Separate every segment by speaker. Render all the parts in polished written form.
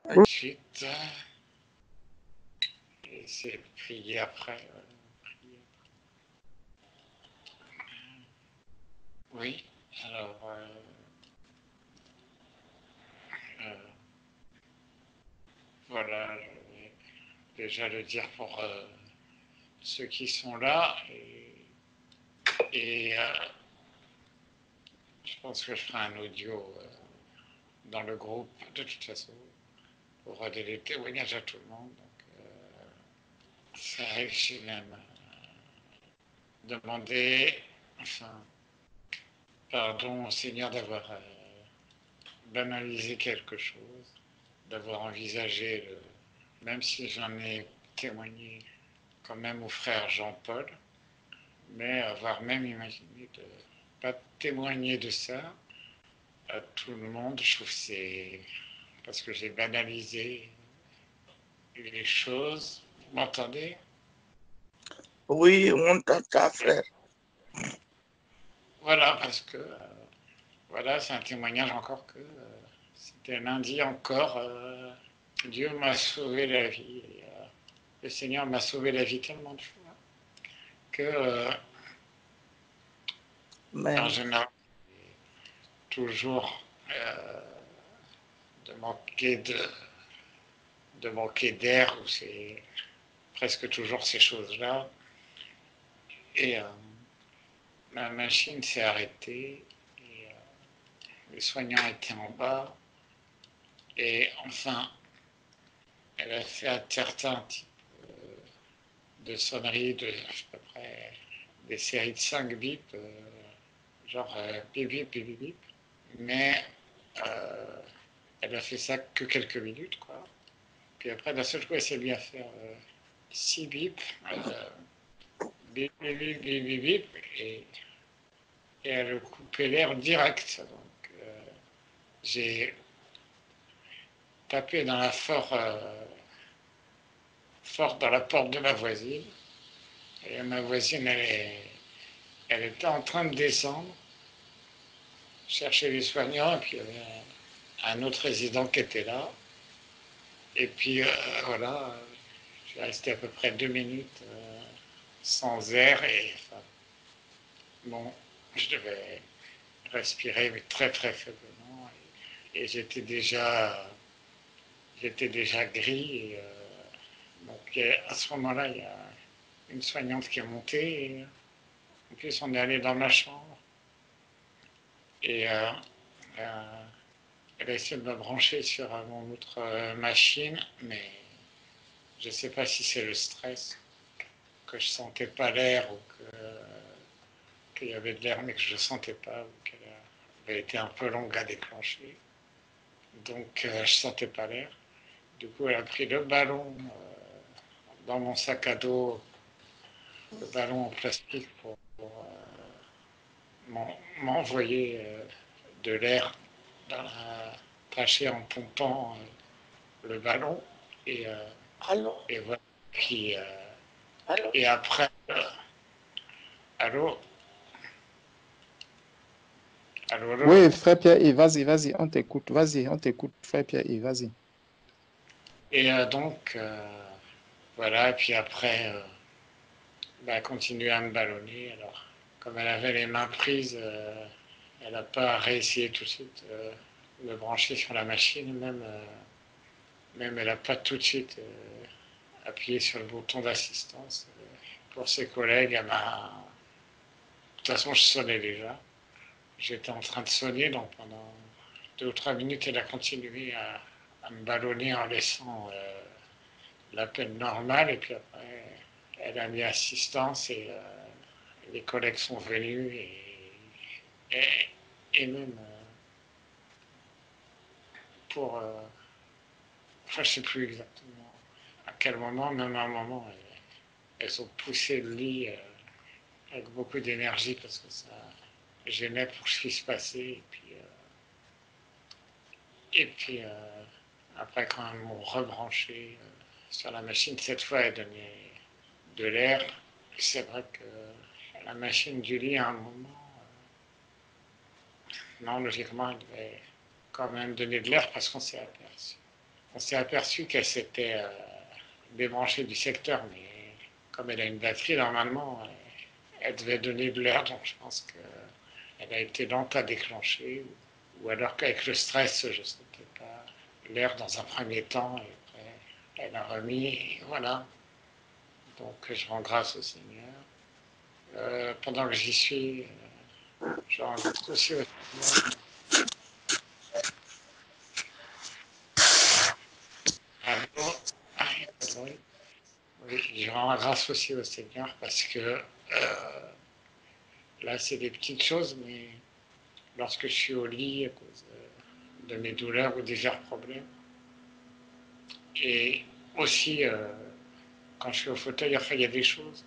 Speaker 1: Ensuite, j'ai essayé de prier après. Prier. Oui, alors, euh, voilà, je vais déjà le dire pour ceux qui sont là. Et je pense que je ferai un audio dans le groupe, de toute façon, pour donner des témoignages à tout le monde. Donc, c'est vrai que j'ai même demandé, enfin, pardon au Seigneur d'avoir banalisé quelque chose, d'avoir envisagé, même si j'en ai témoigné quand même au frère Jean-Paul, mais avoir même imaginé de ne pas témoigner de ça à tout le monde, je trouve que c'est parce que j'ai banalisé les choses. Vous m'entendez?
Speaker 2: Oui, on t'entend, frère.
Speaker 1: Voilà, parce que voilà, c'est un témoignage encore que c'était lundi encore. Dieu m'a sauvé la vie. Et, le Seigneur m'a sauvé la vie tellement de fois que en
Speaker 2: Amen.
Speaker 1: général, toujours de manquer de manquer d'air, ou c'est presque toujours ces choses-là. Et ma machine s'est arrêtée, et les soignants étaient en bas, et enfin, elle a fait un certain type de sonnerie de à peu près des séries de 5 bips, genre bip bip bip bip bip, mais euh, elle a fait ça que quelques minutes, quoi. Puis après, d'un seul coup, elle s'est bien faire 6 bips, bip bip bip bip bip bip, et, et elle a coupé l'air direct. Donc, j'ai tapé dans la fort dans la porte de ma voisine, et ma voisine, elle était en train de descendre, chercher les soignants, et puis il y avait un autre résident qui était là. Et puis voilà, je suis resté à peu près 2 minutes sans air, et enfin, bon, je devais respirer mais très très faiblement, et j'étais déjà gris, et donc à ce moment-là il y a une soignante qui est montée, et en plus on est allé dans ma chambre, et euh, elle a essayé de me brancher sur mon autre machine, mais je ne sais pas si c'est le stress, que je sentais pas l'air, ou qu'il y avait de l'air mais que je ne sentais pas, ou qu'elle avait été un peu longue à déclencher. Donc je ne sentais pas l'air. Du coup, elle a pris le ballon dans mon sac à dos, le ballon en plastique pour m'envoyer de l'air dans la trachée en pompant le ballon. Et,
Speaker 2: Allô?
Speaker 1: et voilà. Puis,
Speaker 2: Allô?
Speaker 1: et après, allô, allô, allô.
Speaker 3: Oui, frère Pierre, vas-y, vas-y, on t'écoute, vas-y, on t'écoute, frère Pierre, vas-y.
Speaker 1: Et donc, voilà, et puis après, bah, elle continuait à me ballonner. Alors, comme elle avait les mains prises, elle n'a pas réessayé tout de suite de me brancher sur la machine, même elle n'a pas tout de suite appuyé sur le bouton d'assistance. Pour ses collègues, elle m'a. De toute façon, je sonnais déjà. J'étais en train de sonner, donc pendant 2 ou 3 minutes, elle a continué à me ballonner en laissant l'appel normal, et puis après, elle a mis assistance, et les collègues sont venus, et, et même pour. Enfin, je ne sais plus exactement à quel moment, même à un moment, elles ont poussé le lit avec beaucoup d'énergie parce que ça gênait pour ce qui se passait. Et puis après, quand elles m'ont rebranché sur la machine, cette fois, elle donnait de l'air. C'est vrai que la machine du lit, à un moment, non, logiquement, elle devait quand même donner de l'air parce qu'on s'est aperçu. on s'est aperçu qu'elle s'était débranchée du secteur, mais comme elle a une batterie, normalement, elle devait donner de l'air, donc je pense qu'elle a été lente à déclencher, ou alors qu'avec le stress, je ne sais peut-être pas, l'air dans un premier temps, et après, elle a remis, et voilà. Donc je rends grâce au Seigneur. Pendant que j'y suis, je rends grâce aussi au Seigneur. Allô? Ah, oui. Oui, je rends grâce aussi au Seigneur parce que là, c'est des petites choses, mais lorsque je suis au lit à cause de mes douleurs ou divers problèmes, et aussi quand je suis au fauteuil, enfin, il y a des choses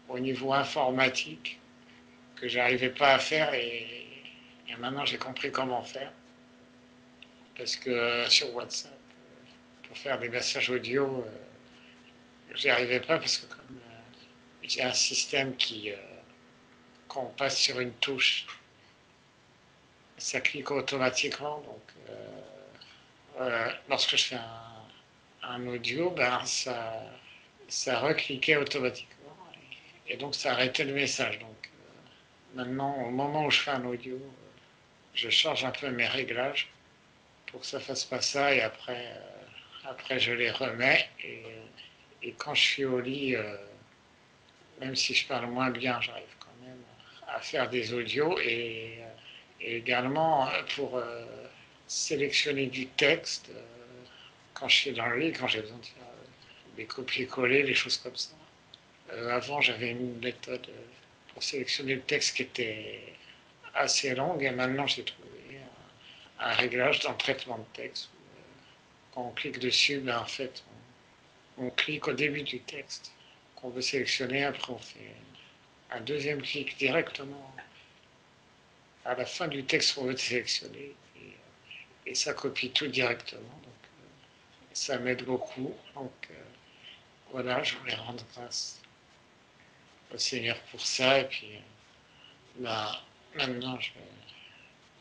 Speaker 1: au niveau informatique que j'arrivais pas à faire et maintenant j'ai compris comment faire parce que sur WhatsApp, pour faire des messages audio, j'y arrivais pas parce que comme j'ai un système qui, quand on passe sur une touche, ça clique automatiquement. Donc, lorsque je fais un audio, ben, ça recliquait automatiquement. Et donc, ça arrêtait le message. Donc, maintenant, au moment où je fais un audio, je change un peu mes réglages pour que ça fasse pas ça. Et après je les remets. Et quand je suis au lit, même si je parle moins bien, j'arrive quand même à faire des audios et également pour sélectionner du texte quand je suis dans le lit, quand j'ai besoin de faire des copier-coller, des choses comme ça. Avant, j'avais une méthode pour sélectionner le texte qui était assez longue et maintenant j'ai trouvé un réglage dans le traitement de texte. Quand on clique dessus, ben, en fait, on clique au début du texte qu'on veut sélectionner, après on fait un deuxième clic directement à la fin du texte qu'on veut sélectionner et ça copie tout directement. Donc, ça m'aide beaucoup. Donc voilà, je voulais rendre grâce au Seigneur pour ça. Et puis bah, maintenant, je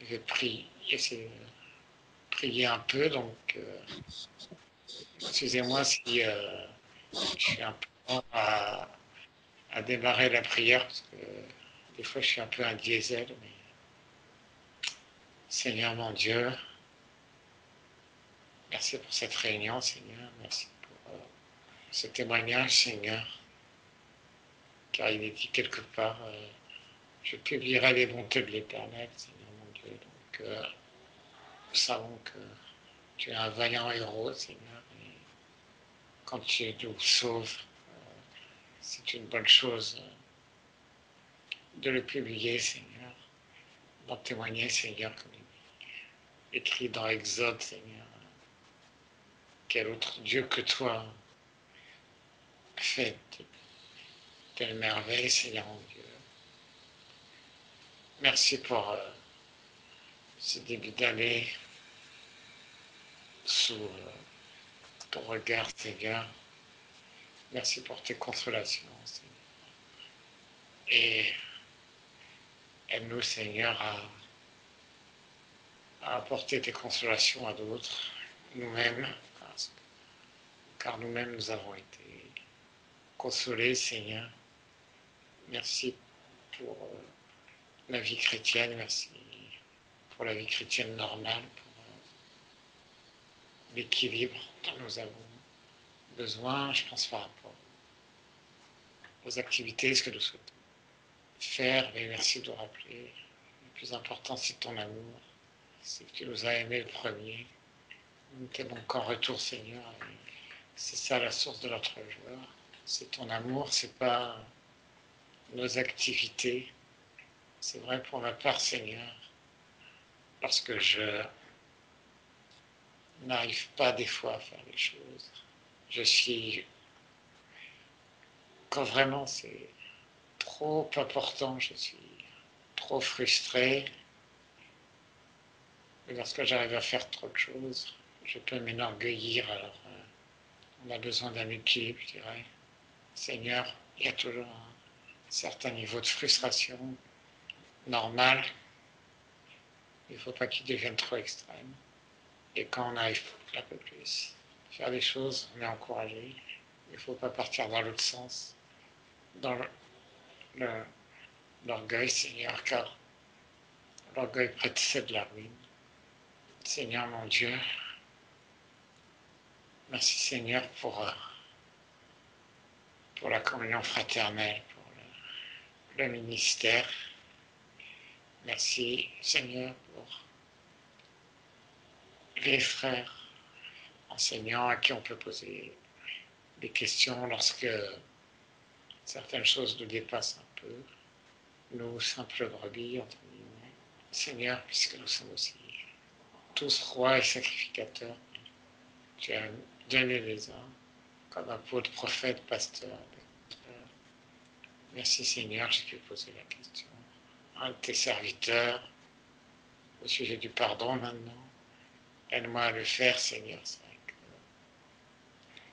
Speaker 1: vais prier, essayer de prier un peu. Donc, excusez-moi si je suis un peu lent à démarrer la prière parce que des fois je suis un peu un diesel. Mais Seigneur mon Dieu, merci pour cette réunion, Seigneur. Merci pour ce témoignage, Seigneur. Car il est dit quelque part, je publierai les bontés de l'Éternel, Seigneur mon Dieu. Donc, nous savons que tu es un vaillant héros, Seigneur. Et quand tu nous sauves, c'est une bonne chose de le publier, Seigneur. D'en témoigner, Seigneur, comme il est écrit dans Exode, Seigneur. Quel autre Dieu que toi fait telle merveille, Seigneur mon Dieu. Merci pour ce début d'année sous ton regard, Seigneur. Merci pour tes consolations, Seigneur. Et aide-nous, Seigneur, à apporter tes consolations à d'autres, nous-mêmes, car nous-mêmes nous avons été consolés, Seigneur. Merci pour la vie chrétienne, merci pour la vie chrétienne normale, pour l'équilibre dont nous avons besoin, je pense par rapport aux activités, ce que nous souhaitons faire. Mais merci de rappeler, le plus important c'est ton amour, c'est que tu nous as aimés le premier. Nous t'aimons qu'en retour, Seigneur. Et c'est ça la source de notre joie. C'est ton amour, c'est pas nos activités. C'est vrai pour ma part, Seigneur. Lorsque je n'arrive pas des fois à faire les choses, je suis, quand vraiment c'est trop important, je suis trop frustré. Et lorsque j'arrive à faire trop de choses, je peux m'enorgueillir. Alors, on a besoin d'un équilibre, je dirais. Seigneur, il y a toujours un certain niveau de frustration normal. Il ne faut pas qu'il devienne trop extrême. Et quand on arrive un peu plus à faire des choses, on est encouragé. Il ne faut pas partir dans l'autre sens, dans l'orgueil, Seigneur, car l'orgueil précède la ruine. Seigneur mon Dieu, merci Seigneur pour la communion fraternelle, pour le ministère. Merci Seigneur pour les frères enseignants à qui on peut poser des questions lorsque certaines choses nous dépassent un peu. Nous, simples brebis, entre guillemets. Seigneur, puisque nous sommes aussi tous rois et sacrificateurs, tu as donné les uns comme apôtres, prophètes, pasteurs. Merci Seigneur, j'ai pu poser la question. Un de tes serviteurs, au sujet du pardon maintenant, aide-moi à le faire Seigneur. C'est vrai que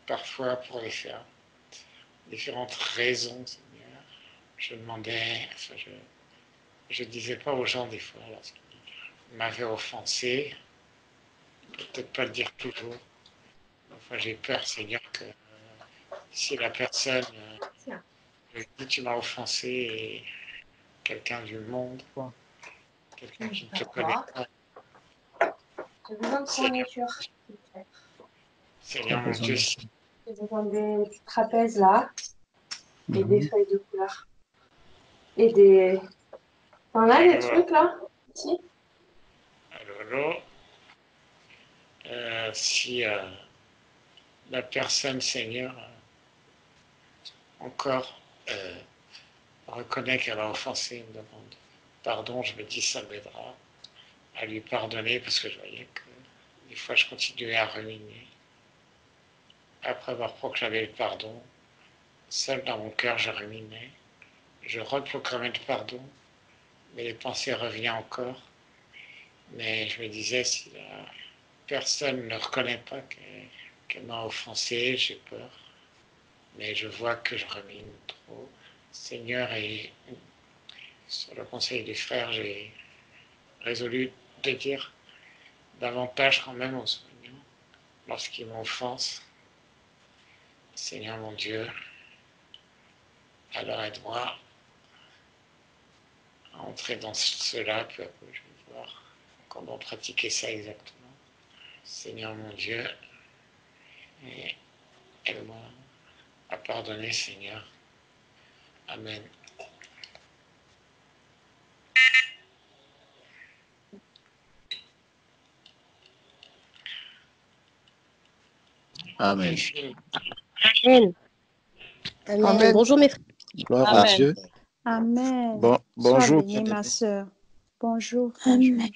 Speaker 1: parfois pour les faire différentes raisons Seigneur, je demandais, enfin je disais pas aux gens des fois lorsqu'ils m'avaient offensé, peut-être pas le dire toujours. Enfin, j'ai peur, Seigneur, que si la personne dit tu m'as offensé et quelqu'un du monde, quelqu'un qui ne te connaît pas,
Speaker 4: J'ai besoin de fourniture, s'il te plaît.
Speaker 1: Seigneur mon Dieu, si
Speaker 4: J'ai besoin du trapèze là, et des feuilles de couleur. Et des. T'en as des trucs là? Si.
Speaker 1: allô, si la personne, Seigneur, encore reconnaît qu'elle a offensé, me demande pardon, je me dis ça m'aidera à lui pardonner parce que je voyais que des fois je continuais à ruminer. Après avoir proclamé le pardon, seul dans mon cœur je ruminais. Je reproclamais le pardon, mais les pensées revenaient encore. Mais je me disais, si la personne ne reconnaît pas qu'elle m'a offensé, j'ai peur. Mais je vois que je rumine trop. Seigneur, et sur le conseil des frères, j'ai résolu de dire davantage quand même aux soignants lorsqu'ils m'offensent. Seigneur mon Dieu, alors aide-moi à entrer dans cela peu à peu. Je vais voir comment pratiquer ça exactement. Seigneur mon Dieu, et aide-moi à pardonner, Seigneur. Amen.
Speaker 5: Amen.
Speaker 4: Amen. Amen.
Speaker 3: Amen.
Speaker 4: Bonjour mes frères.
Speaker 5: Gloire à
Speaker 6: Amen.
Speaker 5: Dieu.
Speaker 6: Amen.
Speaker 5: Bon,
Speaker 6: Sois
Speaker 5: bonjour,
Speaker 6: bénie, ma sœur. Bonjour.
Speaker 4: Amen.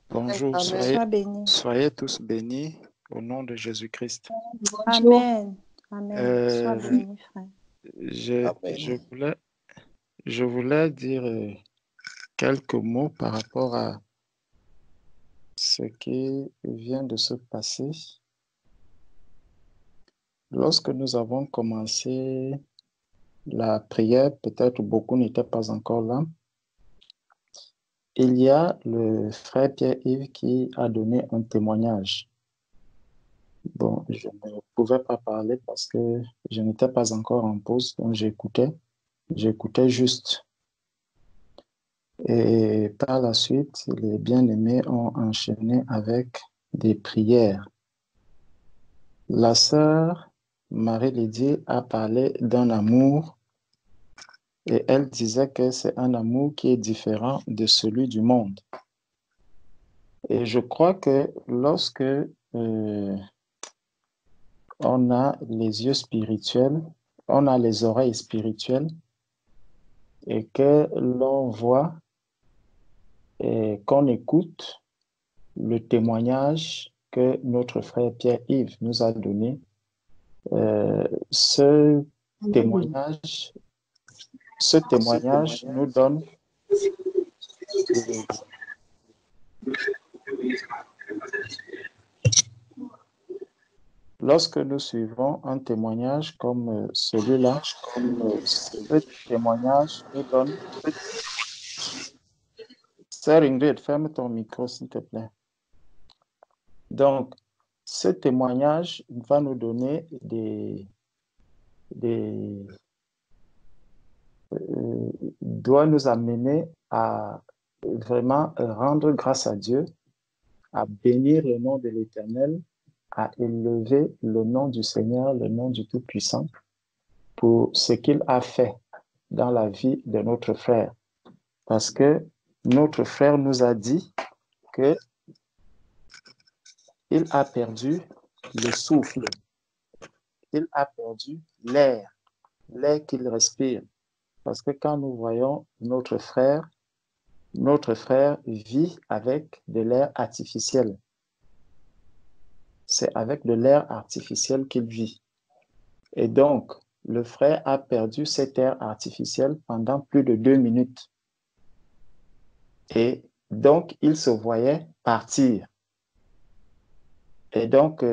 Speaker 5: bonjour.
Speaker 3: Amen.
Speaker 6: Sois bénie.
Speaker 5: Soyez tous bénis au nom de Jésus-Christ.
Speaker 4: Bonjour.
Speaker 6: Amen. Amen. Sois béni, frère.
Speaker 5: Je voulais dire quelques mots par rapport à ce qui vient de se passer. Lorsque nous avons commencé la prière, peut-être beaucoup n'étaient pas encore là. Il y a le frère Pierre-Yves qui a donné un témoignage. Bon, je ne pouvais pas parler parce que je n'étais pas encore en pause, donc j'écoutais juste. Et par la suite, les bien-aimés ont enchaîné avec des prières. La sœur Marie-Lydie a parlé d'un amour et elle disait que c'est un amour qui est différent de celui du monde. Et je crois que lorsque on a les yeux spirituels, on a les oreilles spirituelles et que l'on voit et qu'on écoute le témoignage que notre frère Pierre-Yves nous a donné, ce témoignage nous donne lorsque nous suivons un témoignage comme celui-là, ce témoignage nous donne. Sœur Ingrid, ferme ton micro, s'il te plaît. Donc, ce témoignage va nous donner doit nous amener à vraiment rendre grâce à Dieu, à bénir le nom de l'Éternel, à élever le nom du Seigneur, le nom du Tout-Puissant, pour ce qu'il a fait dans la vie de notre frère. Parce que notre frère nous a dit que il a perdu le souffle, il a perdu l'air qu'il respire. Parce que quand nous voyons notre frère vit avec de l'air artificiel. C'est avec de l'air artificiel qu'il vit. Et donc, le frère a perdu cet air artificiel pendant plus de 2 minutes. Et donc, il se voyait partir. Et donc,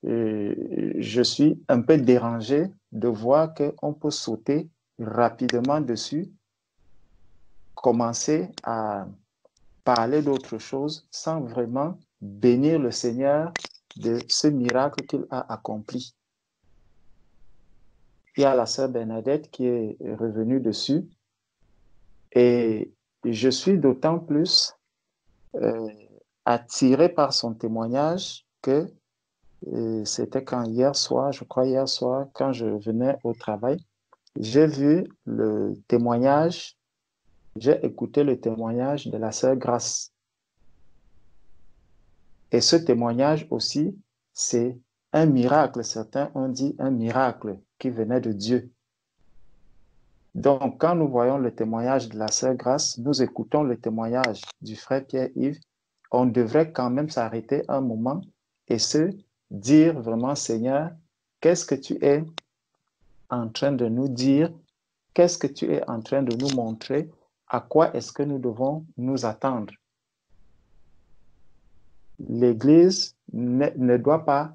Speaker 5: je suis un peu dérangé de voir qu'on peut sauter rapidement dessus, commencer à parler d'autre chose sans vraiment bénir le Seigneur de ce miracle qu'il a accompli. Il y a la sœur Bernadette qui est revenue dessus et je suis d'autant plus attiré par son témoignage que c'était quand hier soir, quand je venais au travail, j'ai vu le témoignage, j'ai écouté le témoignage de la sœur Grace. Et ce témoignage aussi, c'est un miracle. Certains ont dit un miracle qui venait de Dieu. Donc, quand nous voyons le témoignage de la sœur Grace, nous écoutons le témoignage du frère Pierre-Yves, on devrait quand même s'arrêter un moment et se dire vraiment, Seigneur, qu'est-ce que tu es en train de nous dire? Qu'est-ce que tu es en train de nous montrer? À quoi est-ce que nous devons nous attendre? L'Église ne doit pas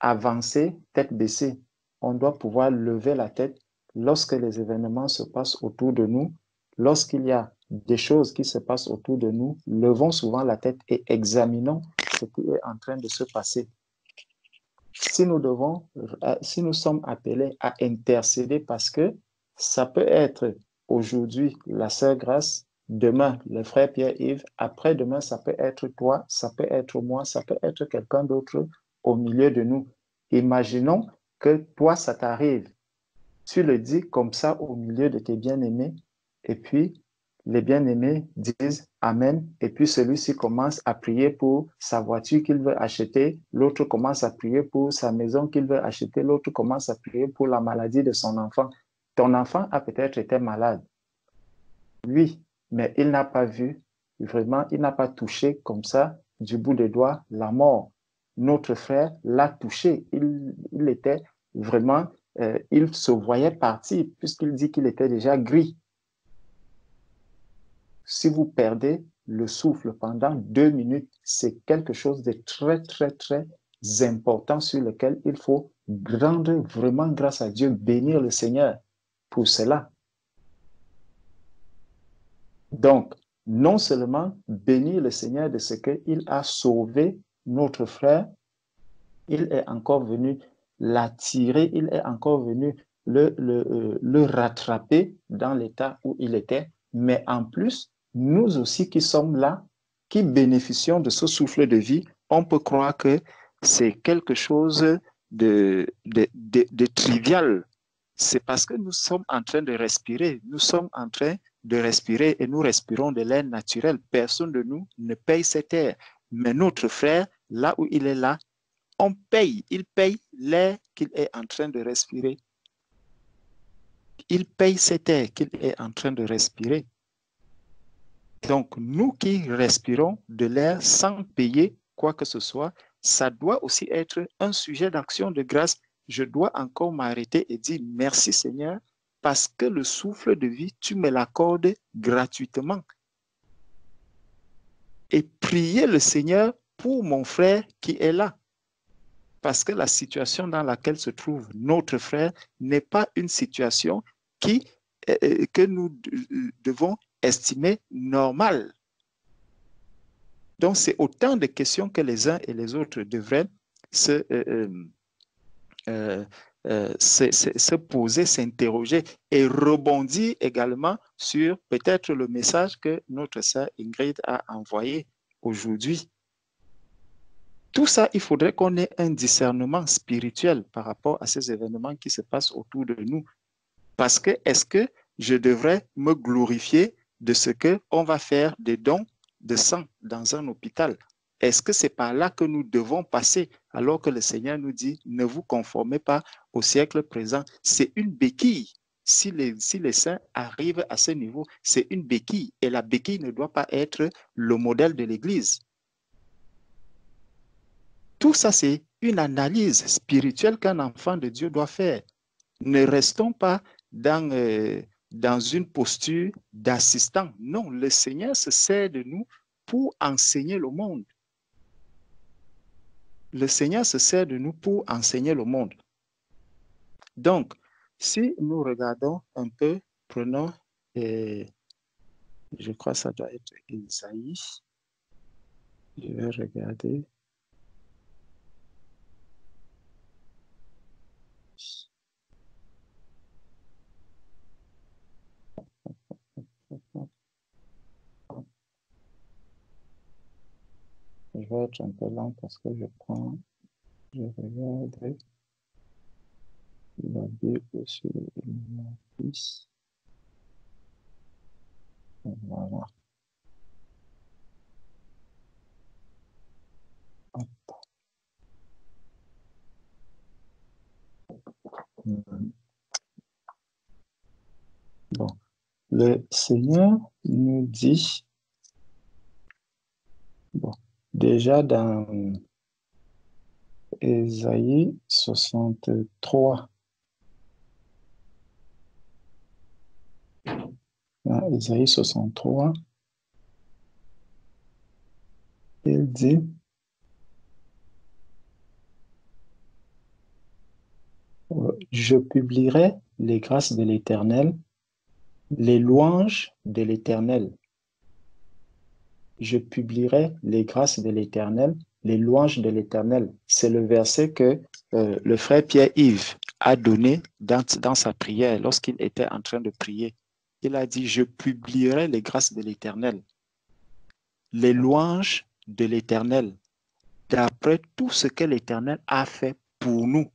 Speaker 5: avancer tête baissée. On doit pouvoir lever la tête lorsque les événements se passent autour de nous. Lorsqu'il y a des choses qui se passent autour de nous, levons souvent la tête et examinons ce qui est en train de se passer. Si nous sommes appelés à intercéder parce que ça peut être aujourd'hui la sœur Grace, demain le frère Pierre-Yves, après-demain ça peut être toi, ça peut être moi, ça peut être quelqu'un d'autre au milieu de nous. Imaginons que toi ça t'arrive. Tu le dis comme ça au milieu de tes bien-aimés et puis les bien-aimés disent Amen et puis celui-ci commence à prier pour sa voiture qu'il veut acheter, l'autre commence à prier pour sa maison qu'il veut acheter, l'autre commence à prier pour la maladie de son enfant. Ton enfant a peut-être été malade. Oui, mais il n'a pas vu, vraiment, il n'a pas touché comme ça, du bout des doigts, la mort. Notre frère l'a touché. Il était vraiment, il se voyait partir puisqu'il dit qu'il était déjà gris. Si vous perdez le souffle pendant 2 minutes, c'est quelque chose de très, très, très important sur lequel il faut rendre vraiment grâce à Dieu, bénir le Seigneur pour cela. Donc, non seulement bénir le Seigneur de ce qu'il a sauvé notre frère, il est encore venu l'attirer, il est encore venu le rattraper dans l'état où il était, mais en plus, nous aussi qui sommes là, qui bénéficions de ce souffle de vie, on peut croire que c'est quelque chose de trivial. C'est parce que nous sommes en train de respirer. Nous sommes en train de respirer et nous respirons de l'air naturel. Personne de nous ne paye cet air. Mais notre frère, là où il est là, on paye. Il paye l'air qu'il est en train de respirer. Il paye cet air qu'il est en train de respirer. Donc, nous qui respirons de l'air sans payer quoi que ce soit, ça doit aussi être un sujet d'action de grâce. Je dois encore m'arrêter et dire merci Seigneur parce que le souffle de vie, tu me l'accordes gratuitement. Et prier le Seigneur pour mon frère qui est là. Parce que la situation dans laquelle se trouve notre frère n'est pas une situation que nous devons estimer normale.
Speaker 3: Donc, c'est autant de questions que les uns et les autres devraient se poser, s'interroger et rebondir également sur peut-être le message que notre sœur Ingrid a envoyé aujourd'hui. Tout ça, il faudrait qu'on ait un discernement spirituel par rapport à ces événements qui se passent autour de nous. Parce que est-ce que je devrais me glorifier de ce qu'on va faire des dons de sang dans un hôpital? Est-ce que c'est par là que nous devons passer alors que le Seigneur nous dit ne vous conformez pas au siècle présent? C'est une béquille. Si les saints arrivent à ce niveau, c'est une béquille. Et la béquille ne doit pas être le modèle de l'Église. Tout ça, c'est une analyse spirituelle qu'un enfant de Dieu doit faire. Ne restons pas dans une posture d'assistant. Non, le Seigneur se sert de nous pour enseigner le monde. Le Seigneur se sert de nous pour enseigner le monde. Donc, si nous regardons un peu, prenons, je crois que ça doit être Isaïe. Je vais regarder. Je vais être un peu lent parce que je regarde la Bible sur le fils. Voilà. Bon, le Seigneur nous dit, bon, déjà dans Ésaïe 63, dans Ésaïe 63, il dit, je publierai les grâces de l'Éternel, les louanges de l'Éternel. Je publierai les grâces de l'Éternel, les louanges de l'Éternel. C'est le verset que le frère Pierre-Yves a donné dans sa prière lorsqu'il était en train de prier. Il a dit, je publierai les grâces de l'Éternel, les louanges de l'Éternel, d'après tout ce que l'Éternel a fait pour nous.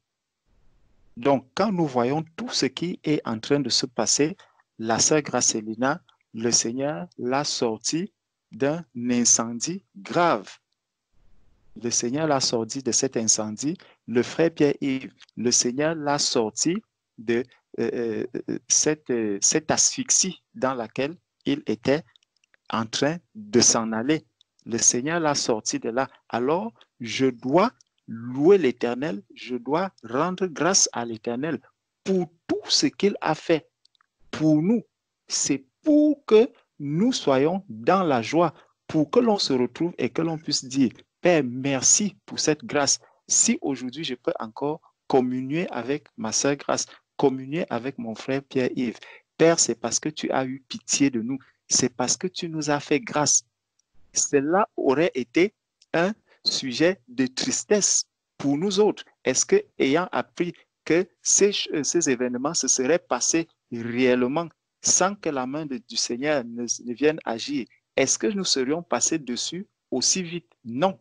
Speaker 3: Donc, quand nous voyons tout ce qui est en train de se passer, la sœur Gracélina, le Seigneur l'a sorti d'un incendie grave. Le Seigneur l'a sorti de cet incendie. Le frère Pierre-Yves, le Seigneur l'a sorti de cette asphyxie dans laquelle il était en train de s'en aller. Le Seigneur l'a sorti de là. Alors, je dois louer l'Éternel, je dois rendre grâce à l'Éternel pour tout ce qu'il a fait pour nous. C'est pour que nous soyons dans la joie, pour que l'on se retrouve et que l'on puisse dire, Père, merci pour cette grâce. Si aujourd'hui je peux encore communier avec ma sœur Grâce, communier avec mon frère Pierre-Yves, Père, c'est parce que tu as eu pitié de nous, c'est parce que tu nous as fait grâce. Cela aurait été un sujet de tristesse pour nous autres. Est-ce que, ayant appris que ces événements se seraient passés réellement sans que la main du Seigneur ne vienne agir, est-ce que nous serions passés dessus aussi vite? Non.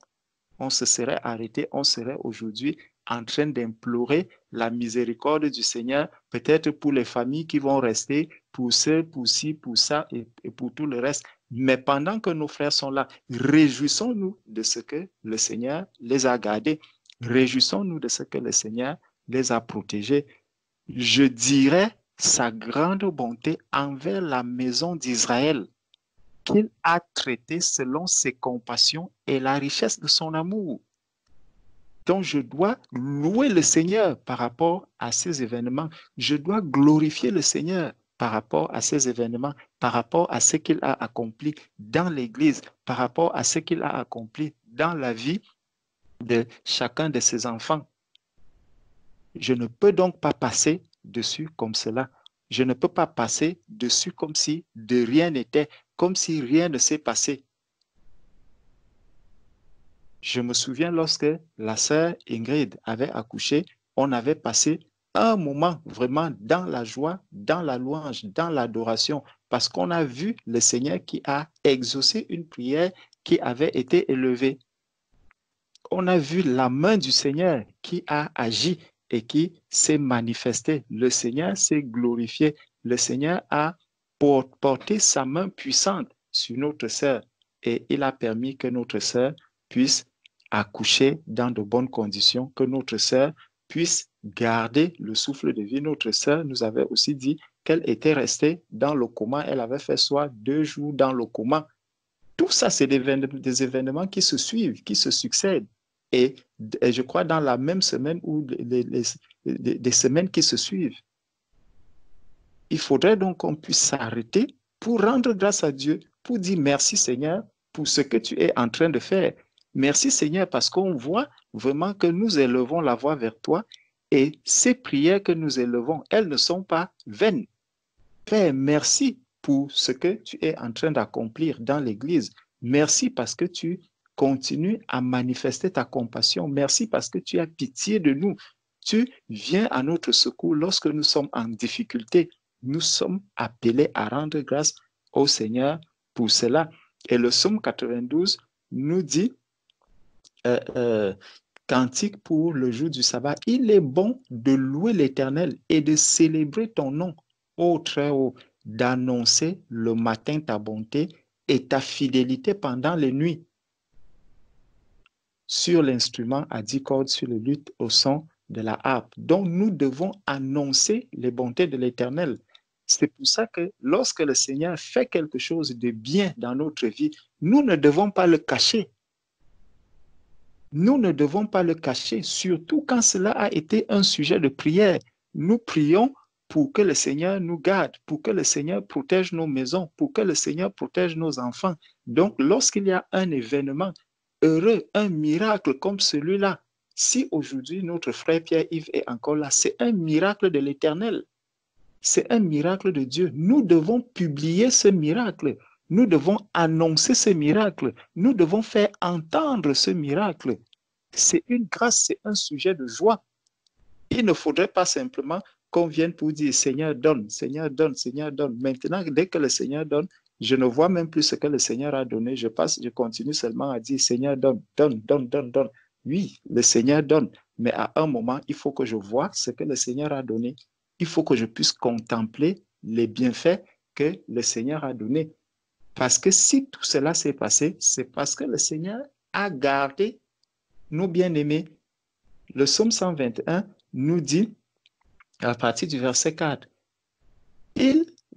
Speaker 3: On se serait arrêté, on serait aujourd'hui en train d'implorer la miséricorde du Seigneur, peut-être pour les familles qui vont rester, pour ceux, pour ci, pour ça et pour tout le reste. Mais pendant que nos frères sont là, réjouissons-nous de ce que le Seigneur les a gardés. Réjouissons-nous de ce que le Seigneur les a protégés. Je dirais sa grande bonté envers la maison d'Israël, qu'il a traité selon ses compassions et la richesse de son amour. Donc, je dois louer le Seigneur par rapport à ces événements. Je dois glorifier le Seigneur par rapport à ces événements, par rapport à ce qu'il a accompli dans l'Église, par rapport à ce qu'il a accompli dans la vie de chacun de ses enfants. Je ne peux donc pas passer dessus comme cela. Je ne peux pas passer dessus comme si de rien n'était, comme si rien ne s'est passé. Je me souviens lorsque la sœur Ingrid avait accouché, on avait passé un moment vraiment dans la joie, dans la louange, dans l'adoration, parce qu'on a vu le Seigneur qui a exaucé une prière qui avait été élevée. On a vu la main du Seigneur qui a agi et qui s'est manifestée. Le Seigneur s'est glorifié. Le Seigneur a porté sa main puissante sur notre sœur et il a permis que notre sœur puisse accoucher dans de bonnes conditions, que notre sœur puisse garder le souffle de vie. Notre sœur nous avait aussi dit qu'elle était restée dans le coma. Elle avait fait soit 2 jours dans le coma. Tout ça, c'est des événements qui se suivent, qui se succèdent. Et je crois dans la même semaine ou des semaines qui se suivent. Il faudrait donc qu'on puisse s'arrêter pour rendre grâce à Dieu, pour dire merci Seigneur pour ce que tu es en train de faire. Merci Seigneur parce qu'on voit vraiment que nous élevons la voix vers toi et ces prières que nous élevons, elles ne sont pas vaines. Père, merci pour ce que tu es en train d'accomplir dans l'Église. Merci parce que tu continues à manifester ta compassion. Merci parce que tu as pitié de nous. Tu viens à notre secours lorsque nous sommes en difficulté. Nous sommes appelés à rendre grâce au Seigneur pour cela. Et le psaume 92 nous dit, cantique pour le jour du sabbat, il est bon de louer l'Éternel et de célébrer ton nom, ô Très-Haut, d'annoncer le matin ta bonté et ta fidélité pendant les nuits. Sur l'instrument à 10 cordes, sur le luth, au son de la harpe. Donc, nous devons annoncer les bontés de l'Éternel. C'est pour ça que lorsque le Seigneur fait quelque chose de bien dans notre vie, nous ne devons pas le cacher. Nous ne devons pas le cacher, surtout quand cela a été un sujet de prière. Nous prions pour que le Seigneur nous garde, pour que le Seigneur protège nos maisons, pour que le Seigneur protège nos enfants. Donc, lorsqu'il y a un événement heureux, un miracle comme celui-là, si aujourd'hui notre frère Pierre-Yves est encore là, c'est un miracle de l'Éternel. C'est un miracle de Dieu. Nous devons publier ce miracle. Nous devons annoncer ce miracle. Nous devons faire entendre ce miracle. C'est une grâce, c'est un sujet de joie. Il ne faudrait pas simplement qu'on vienne pour dire Seigneur donne, Seigneur donne, Seigneur donne. Maintenant, dès que le Seigneur donne, je ne vois même plus ce que le Seigneur a donné. Je continue seulement à dire Seigneur donne, donne, donne, donne, donne. Oui, le Seigneur donne, mais à un moment, il faut que je voie ce que le Seigneur a donné. Il faut que je puisse contempler les bienfaits que le Seigneur a donnés. Parce que si tout cela s'est passé, c'est parce que le Seigneur a gardé nos bien-aimés. Le psaume 121 nous dit, à partir du verset 4,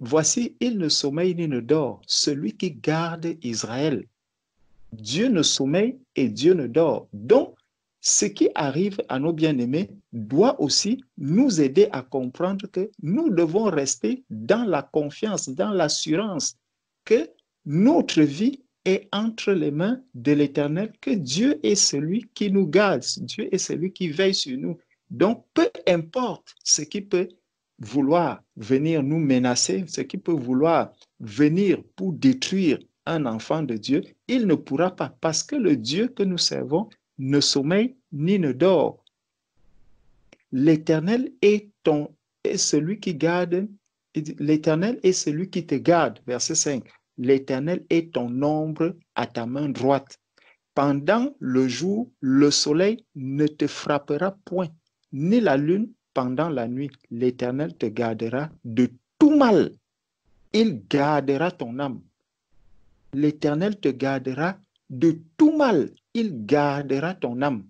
Speaker 3: voici, il ne sommeille ni ne dort, celui qui garde Israël. Dieu ne sommeille et Dieu ne dort. Donc, ce qui arrive à nos bien-aimés doit aussi nous aider à comprendre que nous devons rester dans la confiance, dans l'assurance que notre vie est entre les mains de l'Éternel, que Dieu est celui qui nous garde, Dieu est celui qui veille sur nous. Donc, peu importe ce qui peut vouloir venir nous menacer, ce qui peut vouloir venir pour détruire un enfant de Dieu, il ne pourra pas, parce que le Dieu que nous servons ne sommeille ni ne dort. L'Éternel est celui qui garde, l'Éternel est celui qui te garde, verset 5. L'Éternel est ton ombre à ta main droite. Pendant le jour, le soleil ne te frappera point, ni la lune pendant la nuit. L'Éternel te gardera de tout mal. Il gardera ton âme. L'Éternel te gardera de tout mal. Il gardera ton âme.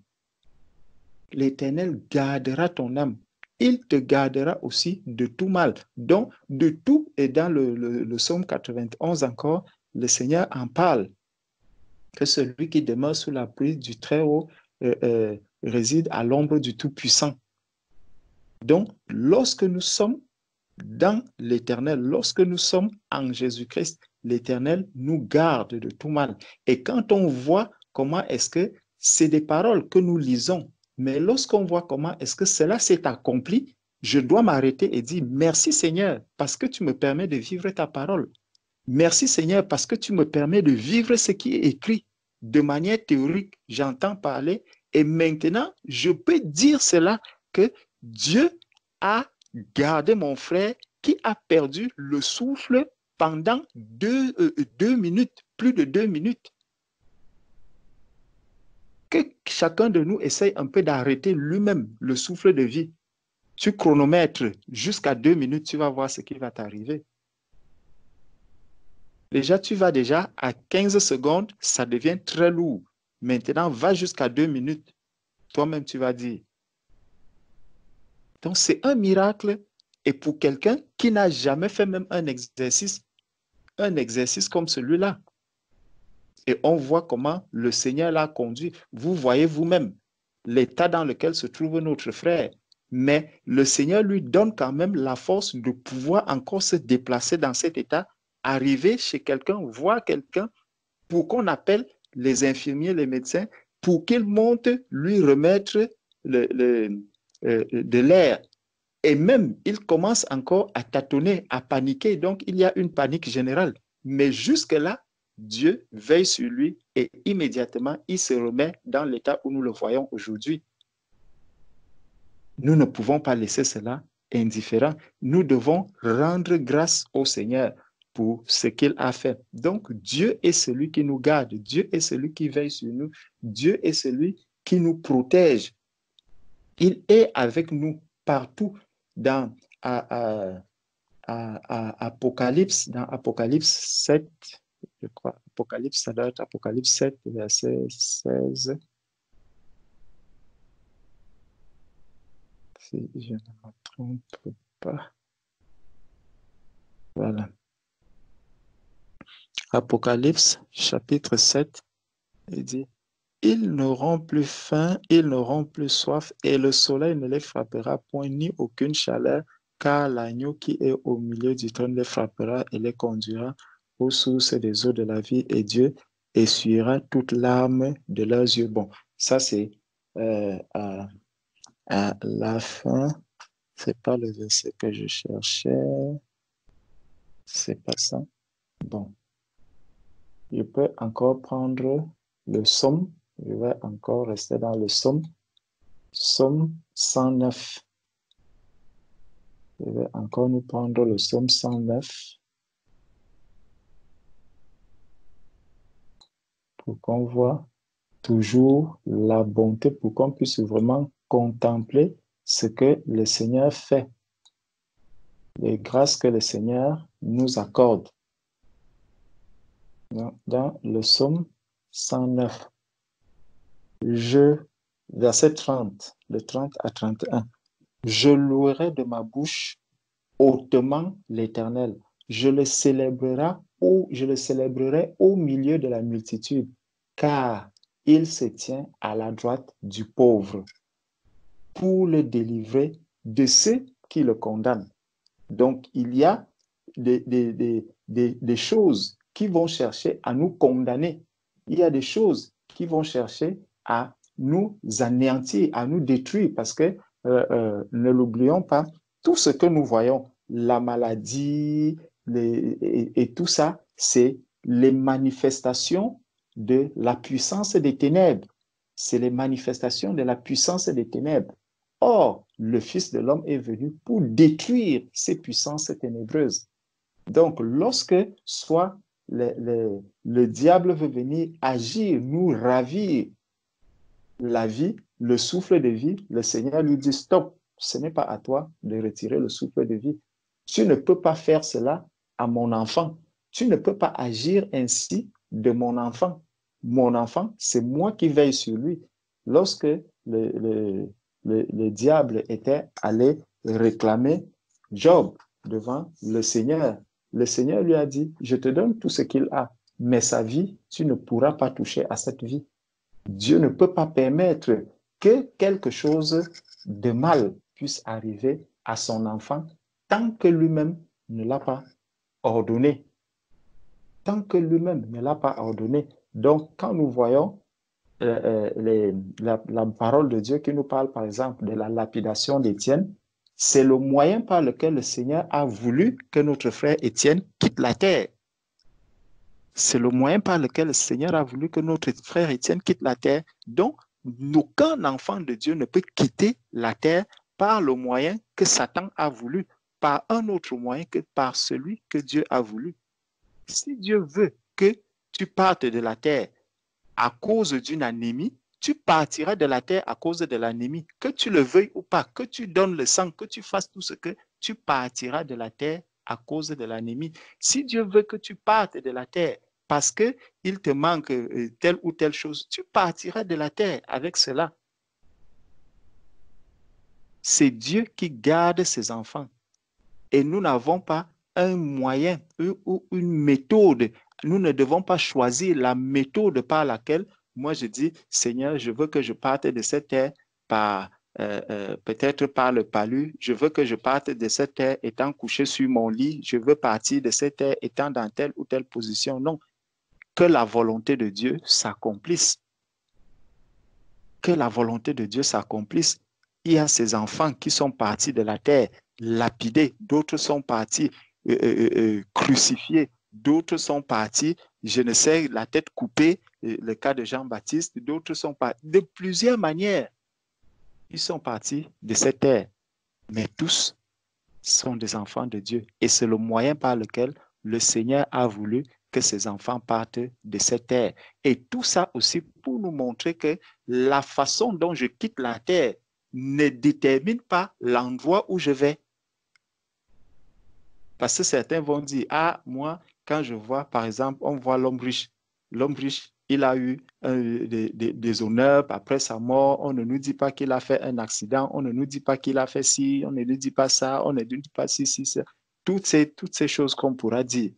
Speaker 3: L'Éternel gardera ton âme. Il te gardera aussi de tout mal. Donc, de tout, et dans le psaume 91 encore, le Seigneur en parle. Que celui qui demeure sous la prise du Très-Haut réside à l'ombre du Tout-Puissant. Donc, lorsque nous sommes dans l'Éternel, lorsque nous sommes en Jésus-Christ, l'Éternel nous garde de tout mal. Et quand on voit comment est-ce que c'est des paroles que nous lisons, mais lorsqu'on voit comment est-ce que cela s'est accompli, je dois m'arrêter et dire merci Seigneur parce que tu me permets de vivre ta parole. Merci Seigneur parce que tu me permets de vivre ce qui est écrit de manière théorique, j'entends parler et maintenant, je peux dire cela que Dieu a gardé mon frère qui a perdu le souffle pendant 2 minutes, plus de 2 minutes. Que chacun de nous essaye un peu d'arrêter lui-même le souffle de vie. Tu chronomètres jusqu'à 2 minutes, tu vas voir ce qui va t'arriver. Déjà, tu vas déjà à 15 secondes, ça devient très lourd. Maintenant, va jusqu'à 2 minutes. Toi-même, tu vas dire. Donc, c'est un miracle. Et pour quelqu'un qui n'a jamais fait même un exercice comme celui-là. Et on voit comment le Seigneur l'a conduit. Vous voyez vous-même l'état dans lequel se trouve notre frère. Mais le Seigneur lui donne quand même la force de pouvoir encore se déplacer dans cet état, arriver chez quelqu'un, voir quelqu'un, pour qu'on appelle les infirmiers, les médecins, pour qu'ils montent lui remettre de l'air. Et même, il commence encore à tâtonner, à paniquer. Donc, il y a une panique générale. Mais jusque-là, Dieu veille sur lui et immédiatement, il se remet dans l'état où nous le voyons aujourd'hui. Nous ne pouvons pas laisser cela indifférent. Nous devons rendre grâce au Seigneur pour ce qu'il a fait. Donc, Dieu est celui qui nous garde. Dieu est celui qui veille sur nous. Dieu est celui qui nous protège. Il est avec nous partout. Dans Apocalypse, dans Apocalypse 7, je crois, Apocalypse, ça doit être Apocalypse 7, verset 16. Si je ne me trompe pas. Voilà. Apocalypse, chapitre 7, il dit, ils n'auront plus faim, ils n'auront plus soif, et le soleil ne les frappera point, ni aucune chaleur, car l'agneau qui est au milieu du trône les frappera et les conduira aux sources des eaux de la vie, et Dieu essuiera toute larme de leurs yeux. Bon, ça c'est à la fin, c'est pas le verset que je cherchais, c'est pas ça. Bon, je peux encore prendre le psaume, je vais encore rester dans le psaume, psaume 109. Je vais encore nous prendre le psaume 109 pour qu'on voit toujours la bonté, pour qu'on puisse vraiment contempler ce que le Seigneur fait, les grâces que le Seigneur nous accorde. Dans le psaume 109, verset 30, de 30 à 31, je louerai de ma bouche hautement l'Éternel. Je le célébrerai au milieu de la multitude, car il se tient à la droite du pauvre pour le délivrer de ceux qui le condamnent. Donc, il y a des choses qui vont chercher à nous condamner. Il y a des choses qui vont chercher à nous anéantir, à nous détruire, parce que, ne l'oublions pas, tout ce que nous voyons, la maladie et tout ça, c'est les manifestations de la puissance des ténèbres. C'est les manifestations de la puissance des ténèbres. Or, le Fils de l'homme est venu pour détruire ces puissances ténébreuses. Donc, lorsque soit le diable veut venir agir, nous ravir la vie, le souffle de vie, le Seigneur lui dit stop, ce n'est pas à toi de retirer le souffle de vie. Tu ne peux pas faire cela à mon enfant. Tu ne peux pas agir ainsi de mon enfant. Mon enfant, c'est moi qui veille sur lui. Lorsque le diable était allé réclamer Job devant le Seigneur lui a dit, je te donne tout ce qu'il a, mais sa vie, tu ne pourras pas toucher à cette vie. Dieu ne peut pas permettre que quelque chose de mal puisse arriver à son enfant tant que lui-même ne l'a pas ordonné. Tant que lui-même ne l'a pas ordonné. Donc, quand nous voyons la parole de Dieu qui nous parle, par exemple, de la lapidation d'Étienne, c'est le moyen par lequel le Seigneur a voulu que notre frère Étienne quitte la terre. C'est le moyen par lequel le Seigneur a voulu que notre frère Étienne quitte la terre. Donc, aucun enfant de Dieu ne peut quitter la terre par le moyen que Satan a voulu, par un autre moyen que par celui que Dieu a voulu. Si Dieu veut que tu partes de la terre à cause d'une anémie, tu partiras de la terre à cause de l'anémie. Que tu le veuilles ou pas, que tu donnes le sang, que tu fasses tout ce que, tu partiras de la terre à cause de l'anémie. Si Dieu veut que tu partes de la terre parce qu'il te manque telle ou telle chose, tu partiras de la terre avec cela. C'est Dieu qui garde ses enfants. Et nous n'avons pas un moyen ou une méthode. Nous ne devons pas choisir la méthode par laquelle, moi je dis, Seigneur, je veux que je parte de cette terre par peut-être par le palu. Je veux que je parte de cette terre étant couché sur mon lit. Je veux partir de cette terre étant dans telle ou telle position. Non. Que la volonté de Dieu s'accomplisse. Que la volonté de Dieu s'accomplisse. Il y a ces enfants qui sont partis de la terre lapidés, d'autres sont partis crucifiés, d'autres sont partis, je ne sais, la tête coupée, le cas de Jean-Baptiste, d'autres sont partis de plusieurs manières. Ils sont partis de cette terre, mais tous sont des enfants de Dieu. Et c'est le moyen par lequel le Seigneur a voulu que ses enfants partent de cette terre. Et tout ça aussi pour nous montrer que la façon dont je quitte la terre ne détermine pas l'endroit où je vais. Parce que certains vont dire, ah, moi, quand je vois, par exemple, on voit l'homme riche. L'homme riche, il a eu des honneurs après sa mort. On ne nous dit pas qu'il a fait un accident. On ne nous dit pas qu'il a fait ci. On ne nous dit pas ça. On ne nous dit pas ci, ça. Toutes ces choses qu'on pourra dire.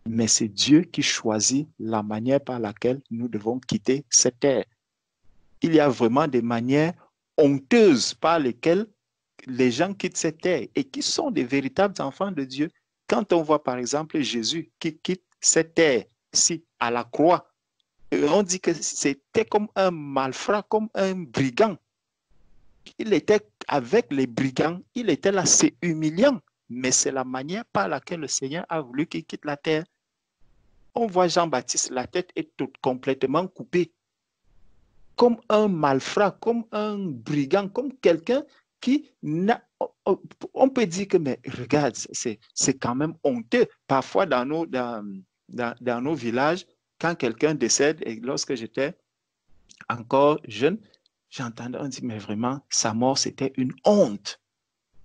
Speaker 3: Mais c'est Dieu qui choisit la manière par laquelle nous devons quitter cette terre. Il y a vraiment des manières honteuses par lesquelles les gens quittent cette terre et qui sont des véritables enfants de Dieu. Quand on voit par exemple Jésus qui quitte cette terre-ci à la croix, on dit que c'était comme un malfrat, comme un brigand. Il était avec les brigands, il était là, c'est humiliant, mais c'est la manière par laquelle le Seigneur a voulu qu'il quitte la terre. On voit Jean-Baptiste, la tête est complètement coupée, comme un malfrat, comme un brigand, comme quelqu'un qui n'a... On peut dire que, mais regarde, c'est quand même honteux. Parfois, dans nos villages, quand quelqu'un décède, et lorsque j'étais encore jeune, j'entendais, on dit, mais vraiment, sa mort, c'était une honte.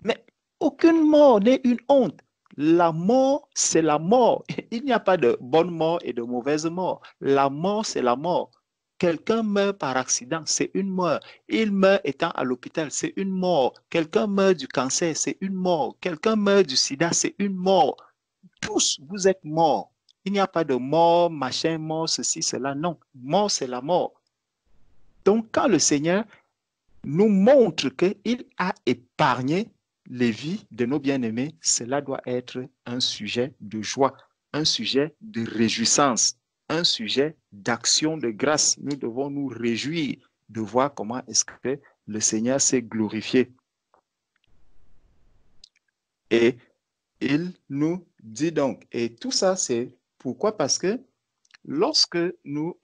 Speaker 3: Mais aucune mort n'est une honte. La mort, c'est la mort. Il n'y a pas de bonne mort et de mauvaise mort. La mort, c'est la mort. Quelqu'un meurt par accident, c'est une mort. Il meurt étant à l'hôpital, c'est une mort. Quelqu'un meurt du cancer, c'est une mort. Quelqu'un meurt du sida, c'est une mort. Tous, vous êtes morts. Il n'y a pas de mort, machin, mort, ceci, cela. Non, mort, c'est la mort. Donc, quand le Seigneur nous montre qu'il a épargné les vies de nos bien-aimés, cela doit être un sujet de joie, un sujet de réjouissance, un sujet d'action de grâce. Nous devons nous réjouir de voir comment est-ce que le Seigneur s'est glorifié. Et il nous dit donc, et tout ça c'est pourquoi? Parce que lorsque nous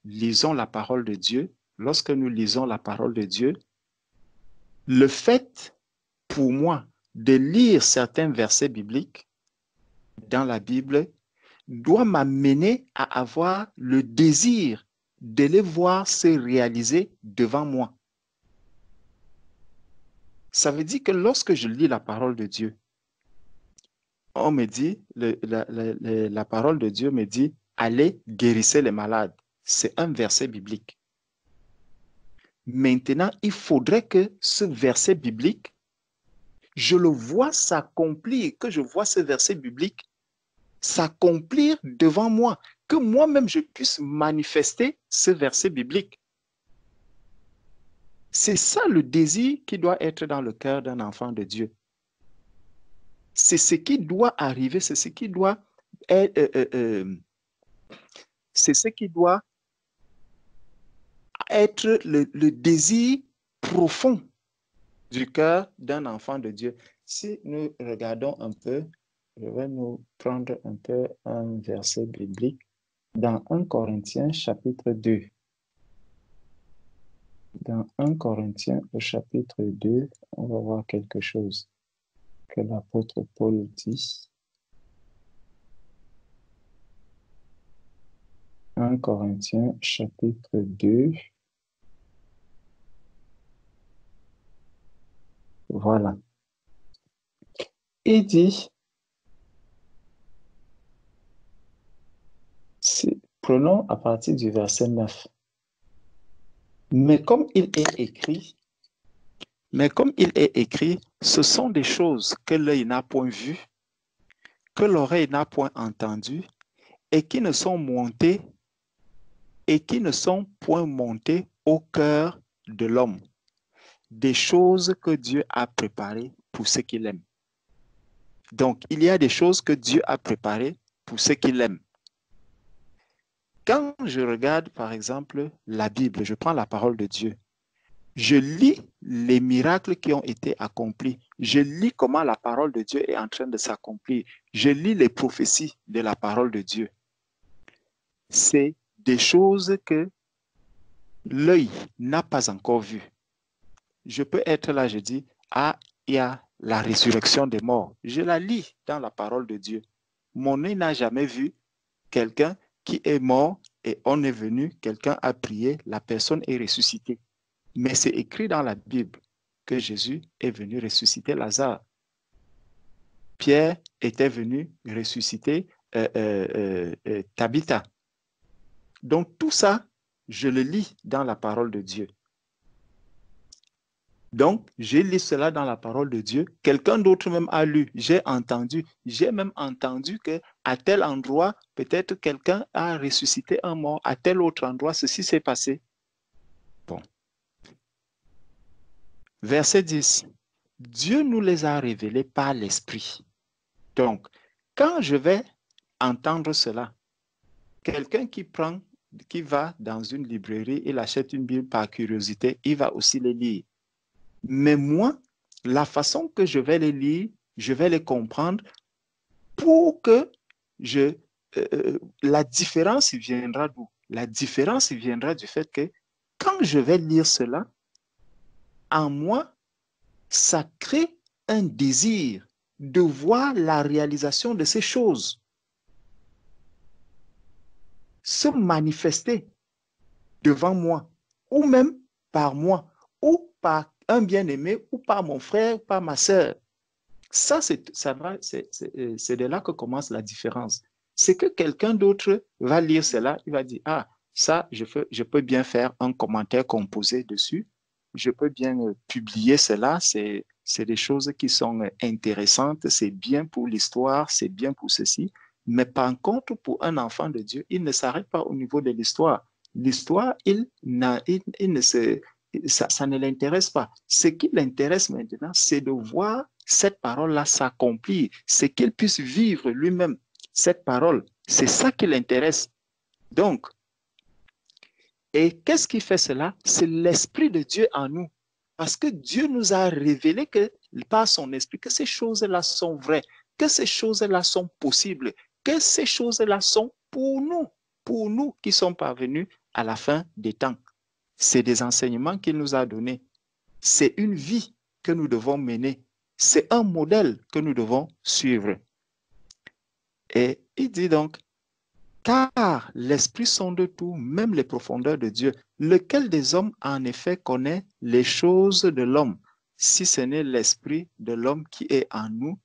Speaker 3: lisons la parole de Dieu, le fait pour moi de lire certains versets bibliques dans la Bible doit m'amener à avoir le désir de les voir se réaliser devant moi. Ça veut dire que lorsque je lis la parole de Dieu, on me dit, la parole de Dieu me dit, allez guérissez les malades. C'est un verset biblique. Maintenant, il faudrait que ce verset biblique, je le vois s'accomplir, que je vois ce verset biblique s'accomplir devant moi, que moi-même je puisse manifester ce verset biblique. C'est ça le désir qui doit être dans le cœur d'un enfant de Dieu. C'est ce qui doit arriver, c'est ce qui doit être le désir profond du cœur d'un enfant de Dieu. Si nous regardons un peu
Speaker 5: je vais nous prendre un peu un verset biblique dans 1 Corinthiens chapitre 2. Dans 1 Corinthiens au chapitre 2, on va voir quelque chose que l'apôtre Paul dit. 1 Corinthiens chapitre 2. Voilà. Il dit, prenons à partir du verset 9. Mais comme il est écrit, ce sont des choses que l'œil n'a point vues, que l'oreille n'a point entendues, et qui ne sont point montées au cœur de l'homme. Des choses que Dieu a préparées pour ceux qu'il aime. Donc, il y a des choses que Dieu a préparées pour ceux qu'il aime. Quand je regarde, par exemple, la Bible, je prends la parole de Dieu, je lis les miracles qui ont été accomplis. Je lis comment la parole de Dieu est en train de s'accomplir. Je lis les prophéties de la parole de Dieu. C'est des choses que l'œil n'a pas encore vues. Je peux être là, je dis, ah, il y a la résurrection des morts. Je la lis dans la parole de Dieu. Mon œil n'a jamais vu quelqu'un qui est mort et on est venu, quelqu'un a prié, la personne est ressuscitée. Mais c'est écrit dans la Bible que Jésus est venu ressusciter Lazare. Pierre était venu ressusciter Tabitha. Donc tout ça, je le lis dans la parole de Dieu. Donc, j'ai lu cela dans la parole de Dieu. Quelqu'un d'autre même a lu. J'ai même entendu qu'à tel endroit, peut-être quelqu'un a ressuscité un mort. À tel autre endroit, ceci s'est passé. Bon. Verset 10. Dieu nous les a révélés par l'Esprit. Donc, quand je vais entendre cela, quelqu'un qui va dans une librairie, il achète une Bible par curiosité, il va aussi les lire. Mais moi, la façon que je vais les lire, je vais les comprendre pour que la différence viendra d'où? La différence viendra du fait que quand je vais lire cela, en moi, ça crée un désir de voir la réalisation de ces choses se manifester devant moi, ou même par moi, ou par un bien-aimé, ou par mon frère, ou par ma sœur. Ça, c'est de là que commence la différence. C'est que quelqu'un d'autre va lire cela, il va dire, ah, ça, je peux bien faire un commentaire composé dessus, je peux bien publier cela, c'est des choses qui sont intéressantes, c'est bien pour l'histoire, c'est bien pour ceci. Mais par contre, pour un enfant de Dieu, il ne s'arrête pas au niveau de l'histoire. L'histoire, ça ne l'intéresse pas. Ce qui l'intéresse maintenant, c'est de voir cette parole-là s'accomplir, c'est qu'il puisse vivre lui-même cette parole. C'est ça qui l'intéresse. Donc, et qu'est-ce qui fait cela? C'est l'Esprit de Dieu en nous. Parce que Dieu nous a révélé que, par son Esprit, que ces choses-là sont vraies, que ces choses-là sont possibles, que ces choses-là sont pour nous qui sommes parvenus à la fin des temps. C'est des enseignements qu'il nous a donnés. C'est une vie que nous devons mener. C'est un modèle que nous devons suivre. Et il dit donc, car l'Esprit sonde tout, même les profondeurs de Dieu, lequel des hommes en effet connaît les choses de l'homme, si ce n'est l'Esprit de l'homme qui est en nous.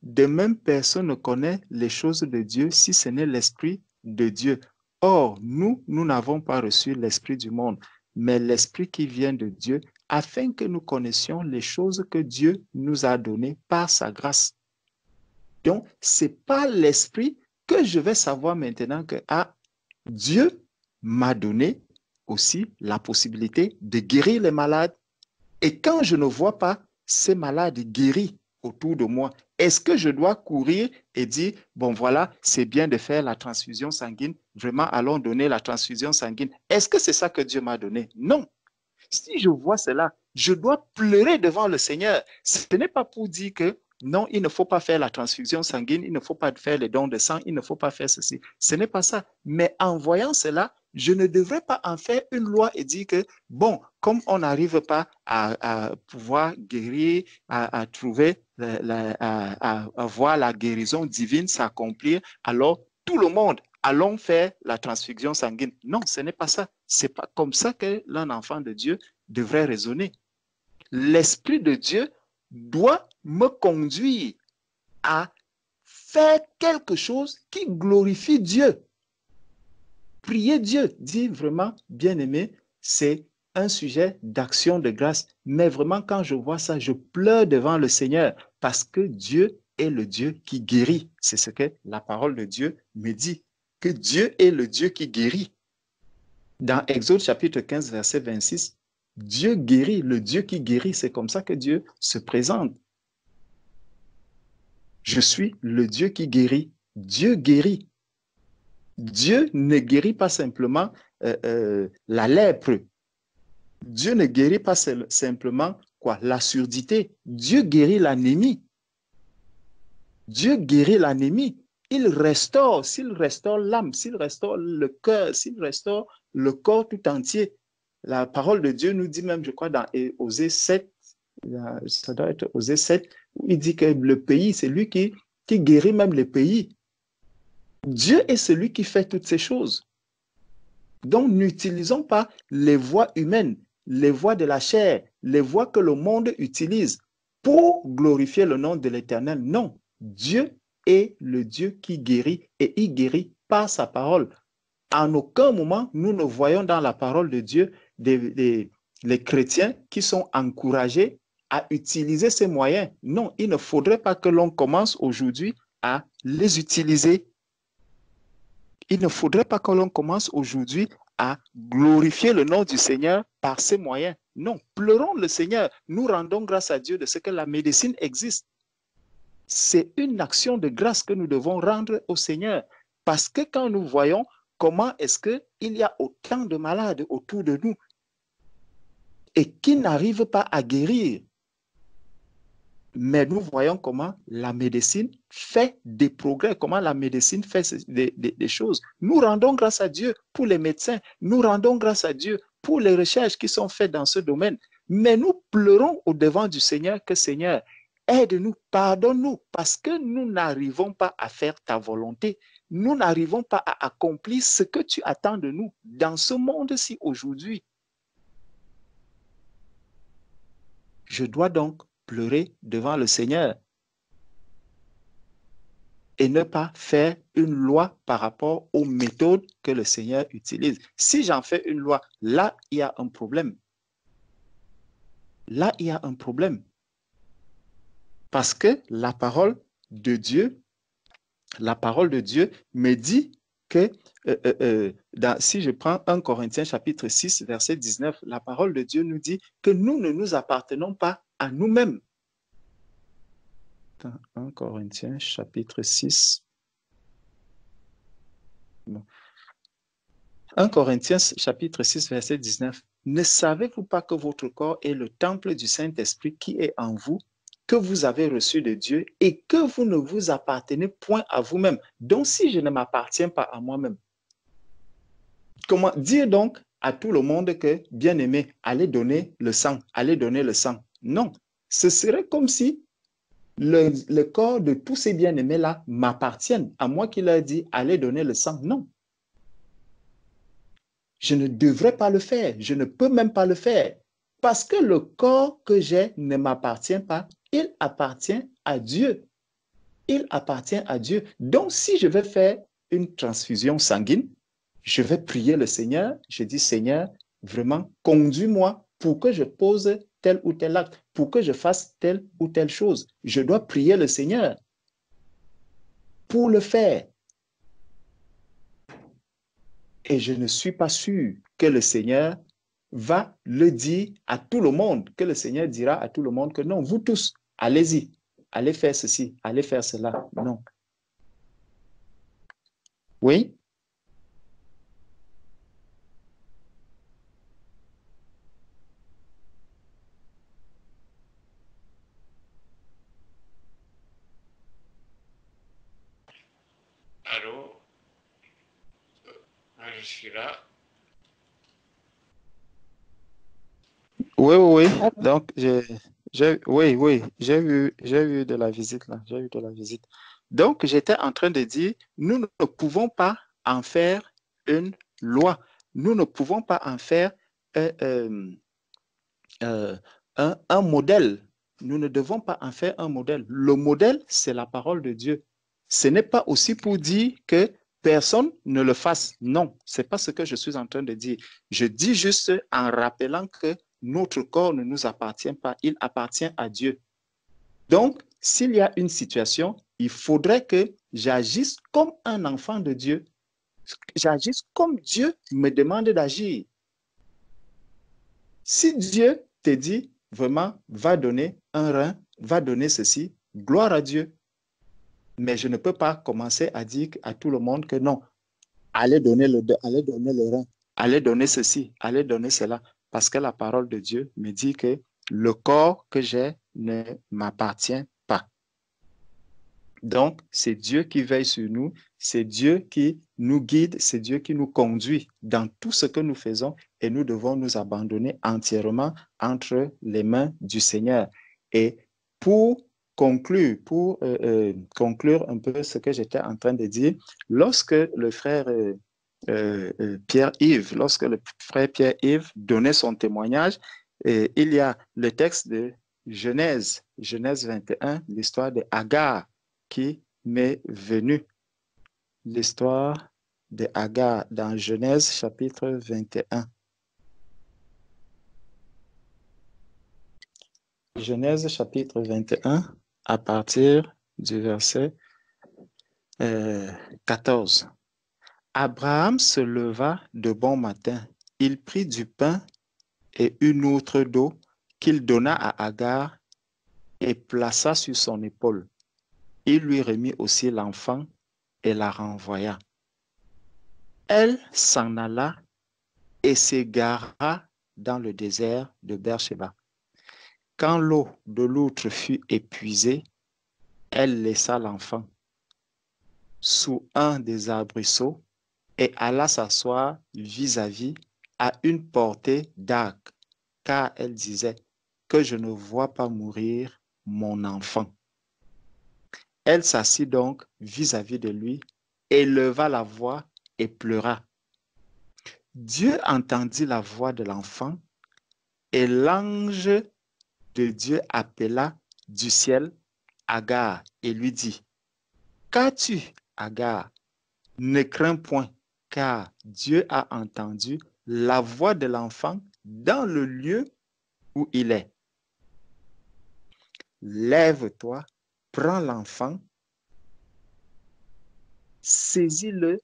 Speaker 5: De même, personne ne connaît les choses de Dieu si ce n'est l'Esprit de Dieu. Or, nous n'avons pas reçu l'Esprit du monde, mais l'Esprit qui vient de Dieu, afin que nous connaissions les choses que Dieu nous a données par sa grâce. Donc, ce n'est pas l'Esprit que je vais savoir maintenant que Dieu m'a donné aussi la possibilité de guérir les malades. Et quand je ne vois pas ces malades guéris autour de moi, est-ce que je dois courir et dire, bon voilà, c'est bien de faire la transfusion sanguine, vraiment allons donner la transfusion sanguine. Est-ce que c'est ça que Dieu m'a donné? Non. Si je vois cela, je dois pleurer devant le Seigneur. Ce n'est pas pour dire que
Speaker 3: non, il ne faut pas faire la transfusion sanguine, il ne faut pas faire les dons de sang, il ne faut pas faire ceci. Ce n'est pas ça. Mais en voyant cela, je ne devrais pas en faire une loi et dire que, bon, comme on n'arrive pas à pouvoir guérir, à trouver, à voir la guérison divine s'accomplir, alors tout le monde, allons faire la transfusion sanguine. Non, ce n'est pas ça. Ce n'est pas comme ça que l'un enfant de Dieu devrait raisonner. L'Esprit de Dieu doit me conduire à faire quelque chose qui glorifie Dieu. Prier Dieu, dit vraiment, bien-aimé, c'est un sujet d'action de grâce. Mais vraiment, quand je vois ça, je pleure devant le Seigneur parce que Dieu est le Dieu qui guérit. C'est ce que la parole de Dieu me dit, que Dieu est le Dieu qui guérit. Dans Exode chapitre 15, verset 26, Dieu guérit, le Dieu qui guérit. C'est comme ça que Dieu se présente. Je suis le Dieu qui guérit. Dieu guérit. Dieu ne guérit pas simplement la lèpre. Dieu ne guérit pas simplement quoi? La surdité. Dieu guérit l'anémie. Dieu guérit l'anémie. Il restaure, s'il restaure l'âme, s'il restaure le cœur, s'il restaure le corps tout entier. La parole de Dieu nous dit même, je crois, dans Osée 7, ça doit être Osée 7, où il dit que le pays, c'est lui qui guérit même les pays. Dieu est celui qui fait toutes ces choses. Donc, n'utilisons pas les voies humaines, les voies de la chair, les voies que le monde utilise pour glorifier le nom de l'Éternel. Non, Dieu est le Dieu qui guérit et il guérit par sa parole. En aucun moment, nous ne voyons dans la parole de Dieu les chrétiens qui sont encouragés à utiliser ces moyens. Non, il ne faudrait pas que l'on commence aujourd'hui à les utiliser. Il ne faudrait pas que l'on commence aujourd'hui à glorifier le nom du Seigneur par ces moyens. Non, pleurons le Seigneur. Nous rendons grâce à Dieu de ce que la médecine existe. C'est une action de grâce que nous devons rendre au Seigneur. Parce que quand nous voyons comment est-ce qu'il y a autant de malades autour de nous et qui n'arrivent pas à guérir, mais nous voyons comment la médecine fait des progrès, comment la médecine fait des choses. Nous rendons grâce à Dieu pour les médecins, nous rendons grâce à Dieu pour les recherches qui sont faites dans ce domaine, mais nous pleurons au-devant du Seigneur que Seigneur, aide-nous, pardonne-nous, parce que nous n'arrivons pas à faire ta volonté, nous n'arrivons pas à accomplir ce que tu attends de nous dans ce monde-ci aujourd'hui. Je dois donc pleurer devant le Seigneur et ne pas faire une loi par rapport aux méthodes que le Seigneur utilise. Si j'en fais une loi, là, il y a un problème. Là, il y a un problème. Parce que la parole de Dieu me dit que, si je prends 1 Corinthiens chapitre 6, verset 19, la parole de Dieu nous dit que nous ne nous appartenons pas à nous-mêmes. 1 Corinthiens chapitre 6. 1 Corinthiens chapitre 6, verset 19. Ne savez-vous pas que votre corps est le temple du Saint-Esprit qui est en vous, que vous avez reçu de Dieu et que vous ne vous appartenez point à vous-même? Donc, si je ne m'appartiens pas à moi-même, comment dire donc à tout le monde que, bien-aimé, allez donner le sang, allez donner le sang? Non, ce serait comme si le corps de tous ces bien-aimés-là m'appartiennent, à moi qui leur dit, allez donner le sang. Non. Je ne devrais pas le faire. Je ne peux même pas le faire. Parce que le corps que j'ai ne m'appartient pas. Il appartient à Dieu. Il appartient à Dieu. Donc, si je vais faire une transfusion sanguine, je vais prier le Seigneur. Je dis, Seigneur, vraiment, conduis-moi pour que je pose tel ou tel acte, pour que je fasse telle ou telle chose. Je dois prier le Seigneur pour le faire. Et je ne suis pas sûr que le Seigneur va le dire à tout le monde, que le Seigneur dira à tout le monde que non, vous tous, allez-y, allez faire ceci, allez faire cela. Non. Oui?
Speaker 1: je suis là.
Speaker 3: Oui, oui, oui.
Speaker 2: Allô?
Speaker 3: Donc, j'ai eu de la visite là. J'ai eu de la visite. Donc, j'étais en train de dire, nous ne pouvons pas en faire une loi. Nous ne pouvons pas en faire euh, euh, un modèle. Nous ne devons pas en faire un modèle. Le modèle, c'est la parole de Dieu. Ce n'est pas aussi pour dire que personne ne le fasse. Non, ce n'est pas ce que je suis en train de dire. Je dis juste en rappelant que notre corps ne nous appartient pas, il appartient à Dieu. Donc, s'il y a une situation, il faudrait que j'agisse comme un enfant de Dieu. J'agisse comme Dieu me demande d'agir. Si Dieu te dit vraiment, va donner un rein, va donner ceci, gloire à Dieu. Mais je ne peux pas commencer à dire à tout le monde que non, allez donner le rein, allez donner ceci, allez donner cela. Parce que la parole de Dieu me dit que le corps que j'ai ne m'appartient pas. Donc, c'est Dieu qui veille sur nous, c'est Dieu qui nous guide, c'est Dieu qui nous conduit dans tout ce que nous faisons et nous devons nous abandonner entièrement entre les mains du Seigneur. Et pour conclure un peu ce que j'étais en train de dire, lorsque le frère Pierre-Yves, donnait son témoignage, il y a le texte de Genèse 21, l'histoire de Agar, qui m'est venu. L'histoire de Agar dans Genèse chapitre 21. Genèse chapitre 21 à partir du verset 14. Abraham se leva de bon matin. Il prit du pain et une outre d'eau qu'il donna à Agar et plaça sur son épaule. Il lui remit aussi l'enfant et la renvoya. Elle s'en alla et s'égara dans le désert de Beersheba. Quand l'eau de l'outre fut épuisée, elle laissa l'enfant sous un des arbrisseaux et alla s'asseoir vis-à-vis à une portée d'arc, car elle disait que je ne vois pas mourir mon enfant. Elle s'assit donc vis-à-vis de lui, éleva la voix et pleura. Dieu entendit la voix de l'enfant et l'ange de Dieu appela du ciel Agar et lui dit, « Qu'as-tu, Agar? Ne crains point, car Dieu a entendu la voix de l'enfant dans le lieu où il est. Lève-toi, prends l'enfant, saisis-le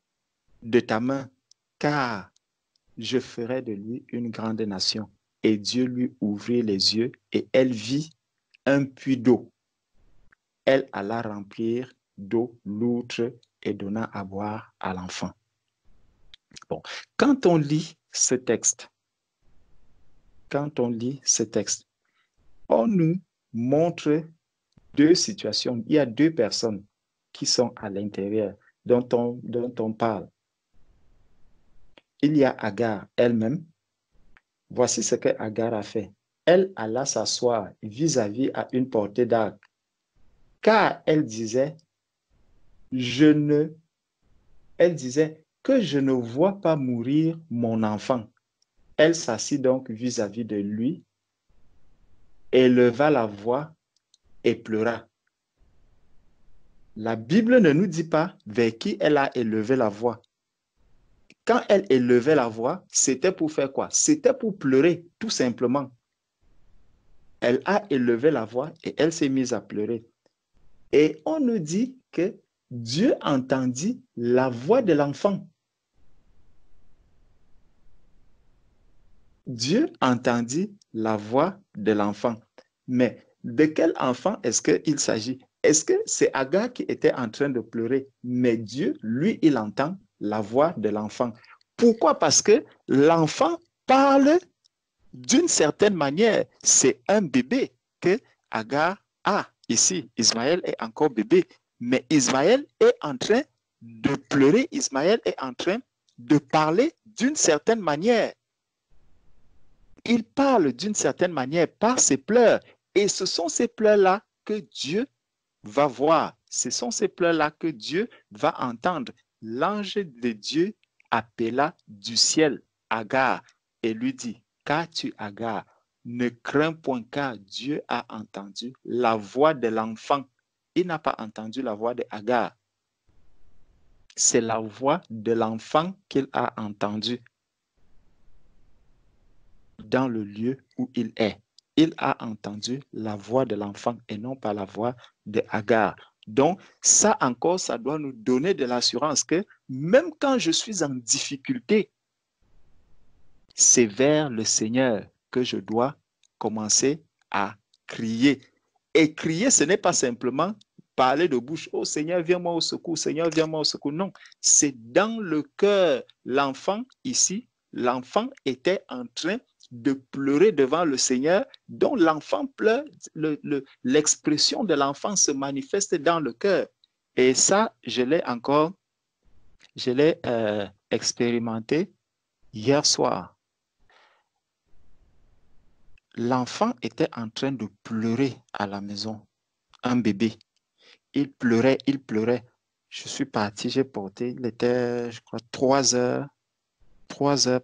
Speaker 3: de ta main, car je ferai de lui une grande nation. » Et Dieu lui ouvrit les yeux et elle vit un puits d'eau. Elle alla remplir d'eau l'outre et donna à boire à l'enfant. Bon, quand on lit ce texte, on nous montre deux situations. Il y a deux personnes qui sont à l'intérieur dont on parle. Il y a Agar elle-même. Voici ce que Agar a fait. Elle alla s'asseoir vis-à-vis à une portée d'arc, car elle disait que je ne vois pas mourir mon enfant. Elle s'assit donc vis-à-vis de lui, éleva la voix et pleura. La Bible ne nous dit pas vers qui elle a élevé la voix. Quand elle élevait la voix, c'était pour faire quoi? C'était pour pleurer, tout simplement. Elle a élevé la voix et elle s'est mise à pleurer. Et on nous dit que Dieu entendit la voix de l'enfant. Dieu entendit la voix de l'enfant. Mais de quel enfant est-ce qu'il s'agit? Est-ce que c'est Agar qui était en train de pleurer? Mais Dieu, lui, il entend la voix de l'enfant. Pourquoi? Parce que l'enfant parle d'une certaine manière. C'est un bébé que Agar a ici. Ismaël est encore bébé, mais Ismaël est en train de pleurer. Ismaël est en train de parler d'une certaine manière. Il parle d'une certaine manière par ses pleurs. Et ce sont ces pleurs-là que Dieu va voir. Ce sont ces pleurs-là que Dieu va entendre. L'ange de Dieu appela du ciel Agar et lui dit, qu'as-tu Agar? Ne crains point car Dieu a entendu la voix de l'enfant. Il n'a pas entendu la voix de Agar. C'est la voix de l'enfant qu'il a entendue dans le lieu où il est. Il a entendu la voix de l'enfant et non pas la voix de Agar. Donc, ça encore, ça doit nous donner de l'assurance que même quand je suis en difficulté, c'est vers le Seigneur que je dois commencer à crier. Et crier, ce n'est pas simplement parler de bouche. Oh Seigneur, viens-moi au secours. Seigneur, viens-moi au secours. Non, c'est dans le cœur. L'enfant ici, l'enfant était en train de pleurer devant le Seigneur, dont l'enfant pleure, l'expression de l'enfant se manifeste dans le cœur. Et ça, je l'ai expérimenté hier soir. L'enfant était en train de pleurer à la maison, un bébé. Il pleurait, il pleurait. Je suis parti, j'ai porté, il était, je crois, 3 heures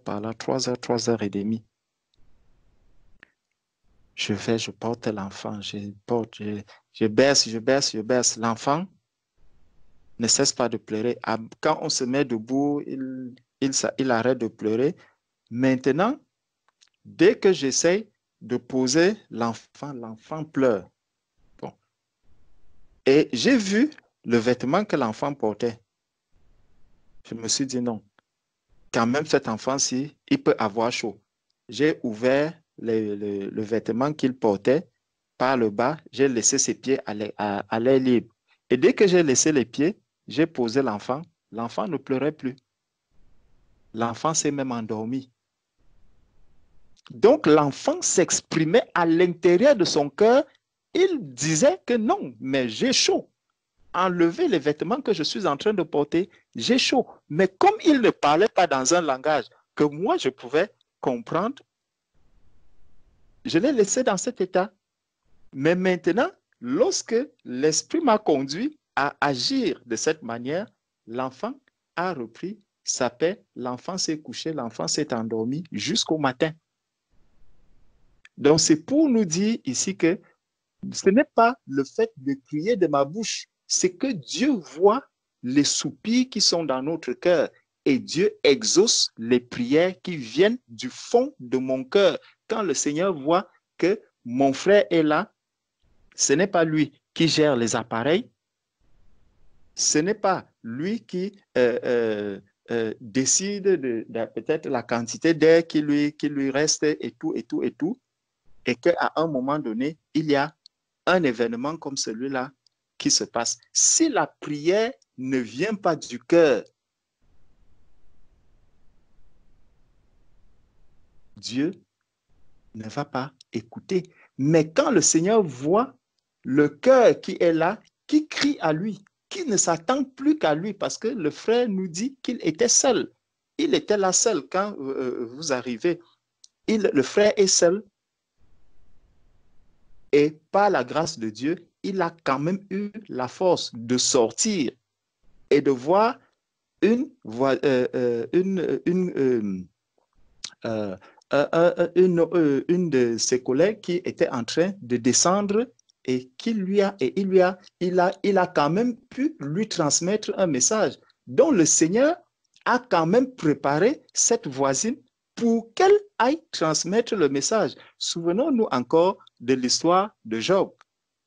Speaker 3: par là, 3h30. Je porte l'enfant, je berce. L'enfant ne cesse pas de pleurer. Quand on se met debout, il arrête de pleurer. Maintenant, dès que j'essaie de poser l'enfant pleure. Bon. Et j'ai vu le vêtement que l'enfant portait. Je me suis dit non. Quand même, cet enfant-ci, il peut avoir chaud. J'ai ouvert le vêtement qu'il portait par le bas, j'ai laissé ses pieds à l'air libre. Et dès que j'ai laissé les pieds, j'ai posé l'enfant. L'enfant ne pleurait plus. L'enfant s'est même endormi. Donc, l'enfant s'exprimait à l'intérieur de son cœur. Il disait que non, mais j'ai chaud. Enlevez les vêtements que je suis en train de porter, j'ai chaud. Mais comme il ne parlait pas dans un langage que moi, je pouvais comprendre, je l'ai laissé dans cet état. Mais maintenant, lorsque l'Esprit m'a conduit à agir de cette manière, l'enfant a repris sa paix, l'enfant s'est couché, l'enfant s'est endormi jusqu'au matin. Donc, c'est pour nous dire ici que ce n'est pas le fait de crier de ma bouche, c'est que Dieu voit les soupirs qui sont dans notre cœur et Dieu exauce les prières qui viennent du fond de mon cœur. Quand le Seigneur voit que mon frère est là, ce n'est pas lui qui gère les appareils, ce n'est pas lui qui décide de peut-être la quantité d'air qui lui reste et tout, et qu'à un moment donné, il y a un événement comme celui-là qui se passe. Si la prière ne vient pas du cœur, Dieu ne va pas écouter. Mais quand le Seigneur voit le cœur qui est là, qui crie à lui, qui ne s'attend plus qu'à lui, parce que le frère nous dit qu'il était seul. Il était là seul quand vous arrivez. Le frère est seul. Et par la grâce de Dieu, il a quand même eu la force de sortir et de voir une de ses collègues qui était en train de descendre et il a quand même pu lui transmettre un message dont le Seigneur a quand même préparé cette voisine pour qu'elle aille transmettre le message. Souvenons-nous encore de l'histoire de Job.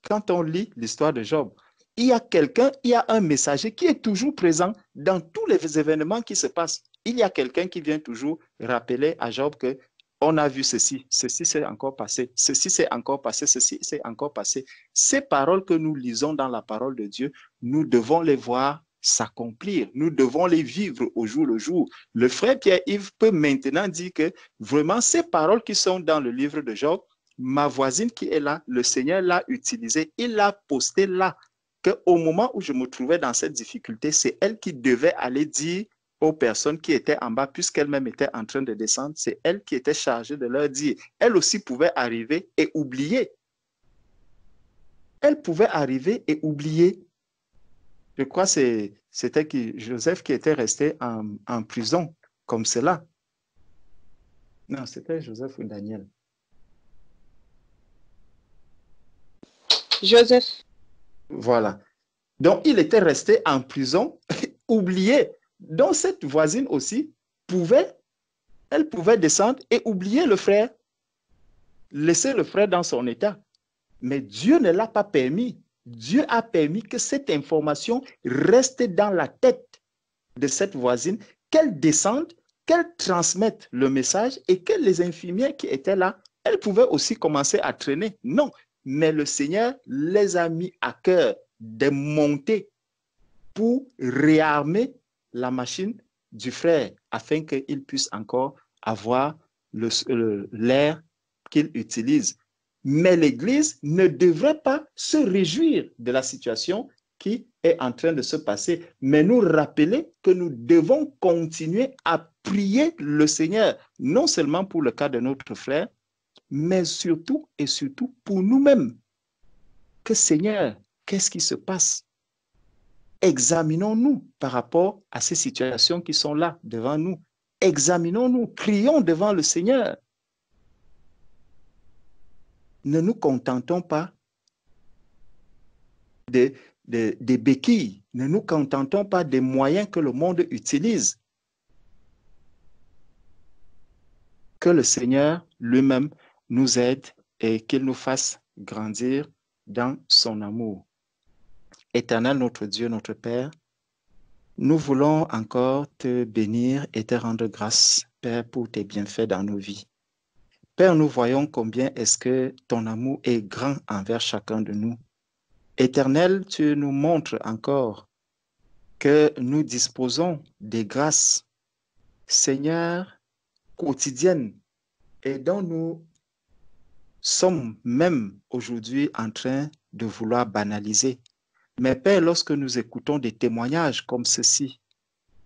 Speaker 3: Quand on lit l'histoire de Job, il y a un messager qui est toujours présent dans tous les événements qui se passent. Il y a quelqu'un qui vient toujours rappeler à Job que on a vu ceci s'est encore passé, ceci s'est encore passé, ceci s'est encore passé. Ces paroles que nous lisons dans la parole de Dieu, nous devons les voir s'accomplir. Nous devons les vivre au jour le jour. Le frère Pierre-Yves peut maintenant dire que vraiment ces paroles qui sont dans le livre de Job, ma voisine qui est là, le Seigneur l'a utilisée, il l'a postée là, qu'au moment où je me trouvais dans cette difficulté, c'est elle qui devait aller dire aux personnes qui étaient en bas, puisqu'elle-même était en train de descendre, c'est elle qui était chargée de leur dire. Elle aussi pouvait arriver et oublier. Elle pouvait arriver et oublier. Je crois que c'était Joseph qui était resté en prison comme cela. Non, c'était Joseph ou Daniel.
Speaker 2: Joseph.
Speaker 3: Voilà. Donc, il était resté en prison, oublié. Donc, cette voisine aussi elle pouvait descendre et oublier le frère, laisser le frère dans son état. Mais Dieu ne l'a pas permis. Dieu a permis que cette information reste dans la tête de cette voisine, qu'elle descende, qu'elle transmette le message et que les infirmières qui étaient là, elles pouvaient aussi commencer à traîner. Non, mais le Seigneur les a mis à cœur de monter pour réarmer la machine du frère afin qu'il puisse encore avoir l'air qu'il utilise. Mais l'Église ne devrait pas se réjouir de la situation qui est en train de se passer, mais nous rappeler que nous devons continuer à prier le Seigneur, non seulement pour le cas de notre frère, mais surtout et surtout pour nous-mêmes. Que Seigneur, qu'est-ce qui se passe? Examinons-nous par rapport à ces situations qui sont là devant nous. Examinons-nous, prions devant le Seigneur. Ne nous contentons pas des béquilles, ne nous contentons pas des moyens que le monde utilise. Que le Seigneur lui-même nous aide et qu'il nous fasse grandir dans son amour. Éternel notre Dieu, notre Père, nous voulons encore te bénir et te rendre grâce, Père, pour tes bienfaits dans nos vies. Père, nous voyons combien est-ce que ton amour est grand envers chacun de nous. Éternel, tu nous montres encore que nous disposons des grâces, Seigneur, quotidiennes et dont nous sommes même aujourd'hui en train de vouloir banaliser. Mais Père, lorsque nous écoutons des témoignages comme ceci,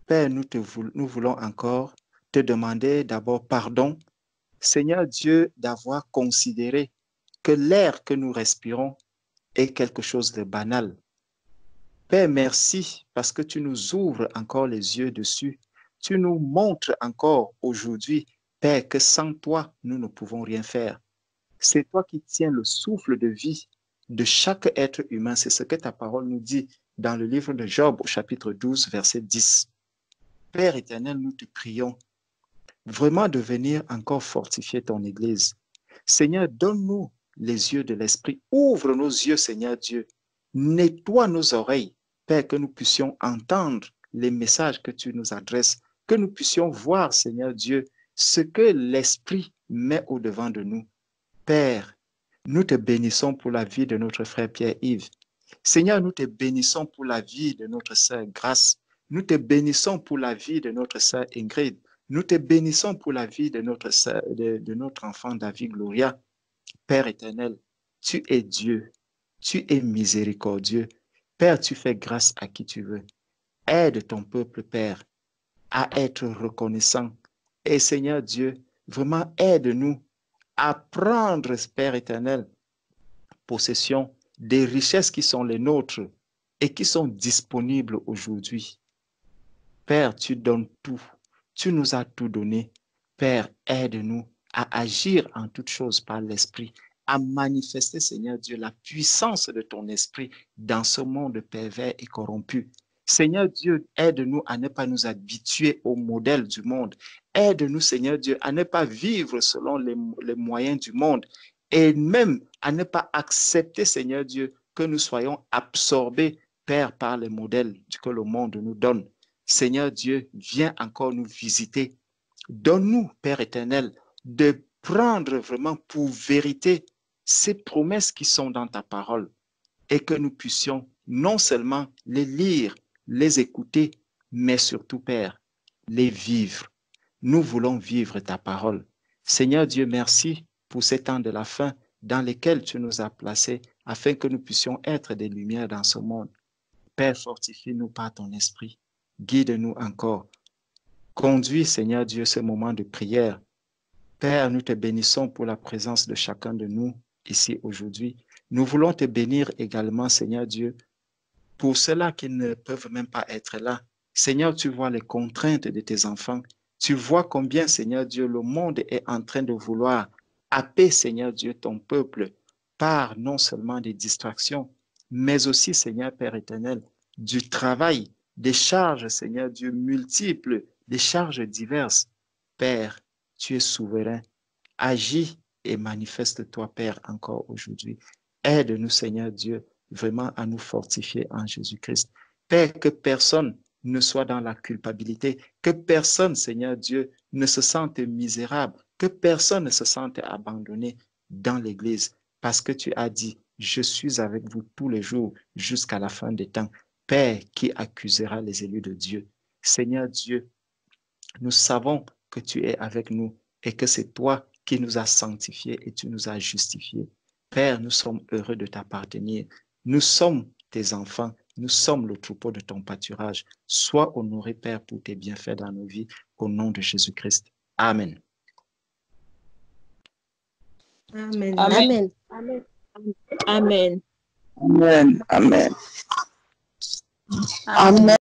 Speaker 3: Père, nous voulons encore te demander d'abord pardon, Seigneur Dieu, d'avoir considéré que l'air que nous respirons est quelque chose de banal. Père, merci parce que tu nous ouvres encore les yeux dessus. Tu nous montres encore aujourd'hui, Père, que sans toi, nous ne pouvons rien faire. C'est toi qui tiens le souffle de vie de chaque être humain. C'est ce que ta parole nous dit dans le livre de Job au chapitre 12, verset 10. Père éternel, nous te prions vraiment de venir encore fortifier ton Église. Seigneur, donne-nous les yeux de l'Esprit. Ouvre nos yeux, Seigneur Dieu. Nettoie nos oreilles, Père, que nous puissions entendre les messages que tu nous adresses, que nous puissions voir, Seigneur Dieu, ce que l'Esprit met au-devant de nous. Père, nous te bénissons pour la vie de notre frère Pierre-Yves. Seigneur, nous te bénissons pour la vie de notre sœur Grace. Nous te bénissons pour la vie de notre sœur Ingrid. Nous te bénissons pour la vie de notre enfant David Gloria. Père éternel, tu es Dieu, tu es miséricordieux. Père, tu fais grâce à qui tu veux. Aide ton peuple, Père, à être reconnaissant. Et Seigneur Dieu, vraiment aide-nous à prendre, Père éternel, possession des richesses qui sont les nôtres et qui sont disponibles aujourd'hui. Père, tu donnes tout. Tu nous as tout donné. Père, aide-nous à agir en toutes choses par l'Esprit, à manifester, Seigneur Dieu, la puissance de ton Esprit dans ce monde pervers et corrompu. Seigneur Dieu, aide-nous à ne pas nous habituer au modèle du monde. Aide-nous, Seigneur Dieu, à ne pas vivre selon les moyens du monde et même à ne pas accepter, Seigneur Dieu, que nous soyons absorbés, Père, par les modèles que le monde nous donne. Seigneur Dieu, viens encore nous visiter. Donne-nous, Père éternel, de prendre vraiment pour vérité ces promesses qui sont dans ta parole et que nous puissions non seulement les lire, les écouter, mais surtout, Père, les vivre. Nous voulons vivre ta parole. Seigneur Dieu, merci pour ces temps de la fin dans lesquels tu nous as placés afin que nous puissions être des lumières dans ce monde. Père, fortifie-nous par ton esprit. Guide-nous encore. Conduis, Seigneur Dieu, ce moment de prière. Père, nous te bénissons pour la présence de chacun de nous ici aujourd'hui. Nous voulons te bénir également, Seigneur Dieu, pour ceux-là qui ne peuvent même pas être là. Seigneur, tu vois les contraintes de tes enfants. Tu vois combien, Seigneur Dieu, le monde est en train de vouloir happer, Seigneur Dieu, ton peuple par non seulement des distractions, mais aussi, Seigneur Père éternel, du travail, des charges, Seigneur Dieu, multiples, des charges diverses. Père, tu es souverain. Agis et manifeste-toi, Père, encore aujourd'hui. Aide-nous, Seigneur Dieu, vraiment à nous fortifier en Jésus-Christ. Père, que personne ne soit dans la culpabilité, que personne, Seigneur Dieu, ne se sente misérable, que personne ne se sente abandonné dans l'Église, parce que tu as dit, je suis avec vous tous les jours jusqu'à la fin des temps. Père, qui accusera les élus de Dieu? Seigneur Dieu, nous savons que tu es avec nous et que c'est toi qui nous as sanctifiés et tu nous as justifiés. Père, nous sommes heureux de t'appartenir. Nous sommes tes enfants. Nous sommes le troupeau de ton pâturage. Sois honoré, Père, pour tes bienfaits dans nos vies. Au nom de Jésus-Christ. Amen.
Speaker 7: Amen.
Speaker 6: Amen.
Speaker 7: Amen. Amen.
Speaker 2: Amen. Amen.
Speaker 6: Amen.